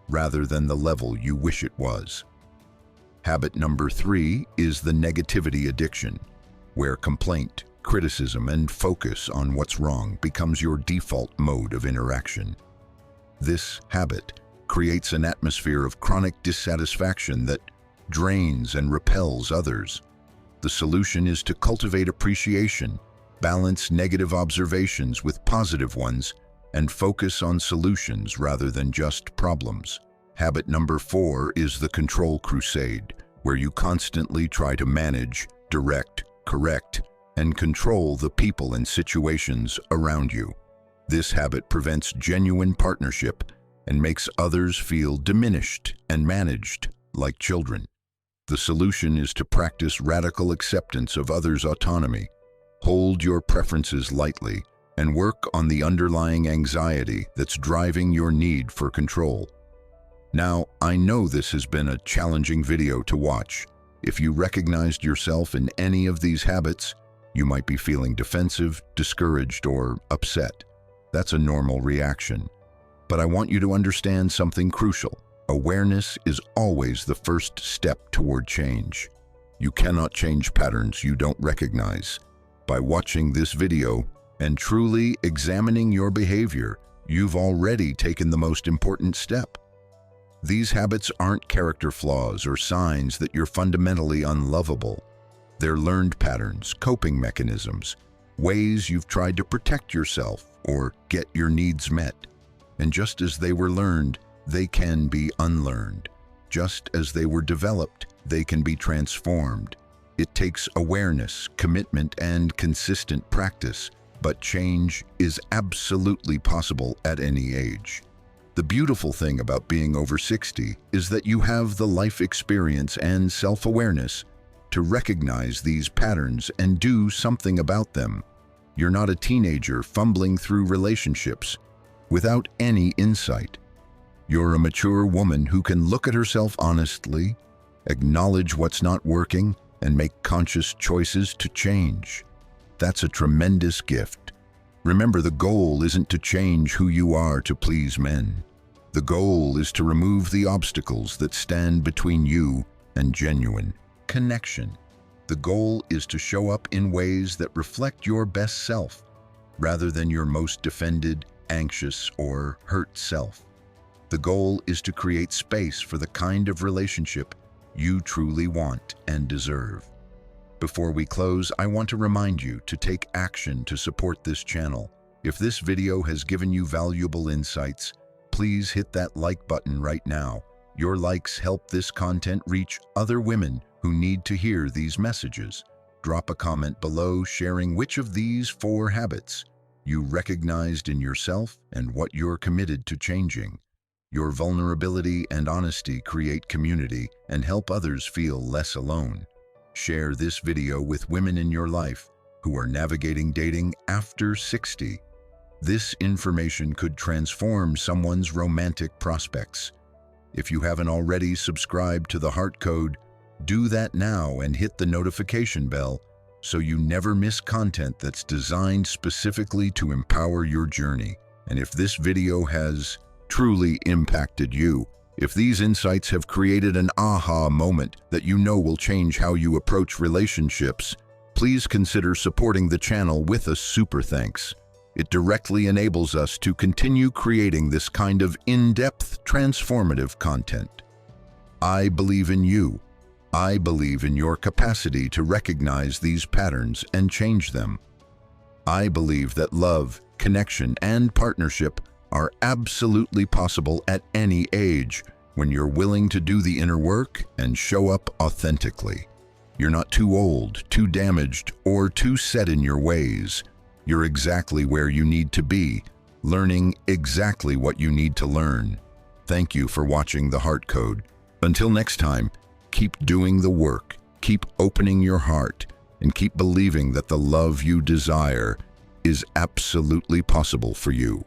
rather than the level you wish it was. Habit number 3 is the negativity addiction, where complaint, criticism, and focus on what's wrong becomes your default mode of interaction. This habit creates an atmosphere of chronic dissatisfaction that drains and repels others. The solution is to cultivate appreciation, balance negative observations with positive ones, and focus on solutions rather than just problems. Habit number 4 is the control crusade, where you constantly try to manage, direct, correct, and control the people and situations around you. This habit prevents genuine partnership and makes others feel diminished and managed like children. The solution is to practice radical acceptance of others' autonomy, hold your preferences lightly, and work on the underlying anxiety that's driving your need for control. Now, I know this has been a challenging video to watch. If you recognized yourself in any of these habits, you might be feeling defensive, discouraged, or upset. That's a normal reaction. But I want you to understand something crucial. Awareness is always the first step toward change. You cannot change patterns you don't recognize. By watching this video and truly examining your behavior, you've already taken the most important step. These habits aren't character flaws or signs that you're fundamentally unlovable. They're learned patterns, coping mechanisms, ways you've tried to protect yourself or get your needs met. And just as they were learned, they can be unlearned. Just as they were developed, they can be transformed. It takes awareness, commitment, and consistent practice, but change is absolutely possible at any age. The beautiful thing about being over 60 is that you have the life experience and self-awareness to recognize these patterns and do something about them. You're not a teenager fumbling through relationships without any insight. You're a mature woman who can look at herself honestly, acknowledge what's not working, and make conscious choices to change. That's a tremendous gift. Remember, the goal isn't to change who you are to please men. The goal is to remove the obstacles that stand between you and genuine connection. The goal is to show up in ways that reflect your best self, rather than your most defended, anxious, or hurt self. The goal is to create space for the kind of relationship you truly want and deserve. Before we close, I want to remind you to take action to support this channel. If this video has given you valuable insights, please hit that like button right now. Your likes help this content reach other women who need to hear these messages. Drop a comment below sharing which of these 4 habits you recognized in yourself and what you're committed to changing. Your vulnerability and honesty create community and help others feel less alone. Share this video with women in your life who are navigating dating after 60. This information could transform someone's romantic prospects. If you haven't already subscribed to the Heart Code, do that now and hit the notification bell so you never miss content that's designed specifically to empower your journey. And if this video has truly impacted you, if these insights have created an aha moment that you know will change how you approach relationships, please consider supporting the channel with a super thanks. It directly enables us to continue creating this kind of in-depth, transformative content. I believe in you. I believe in your capacity to recognize these patterns and change them. I believe that love, connection, and partnership are absolutely possible at any age when you're willing to do the inner work and show up authentically. You're not too old, too damaged, or too set in your ways. You're exactly where you need to be, learning exactly what you need to learn. Thank you for watching The Heart Code. Until next time, keep doing the work, keep opening your heart, and keep believing that the love you desire is absolutely possible for you.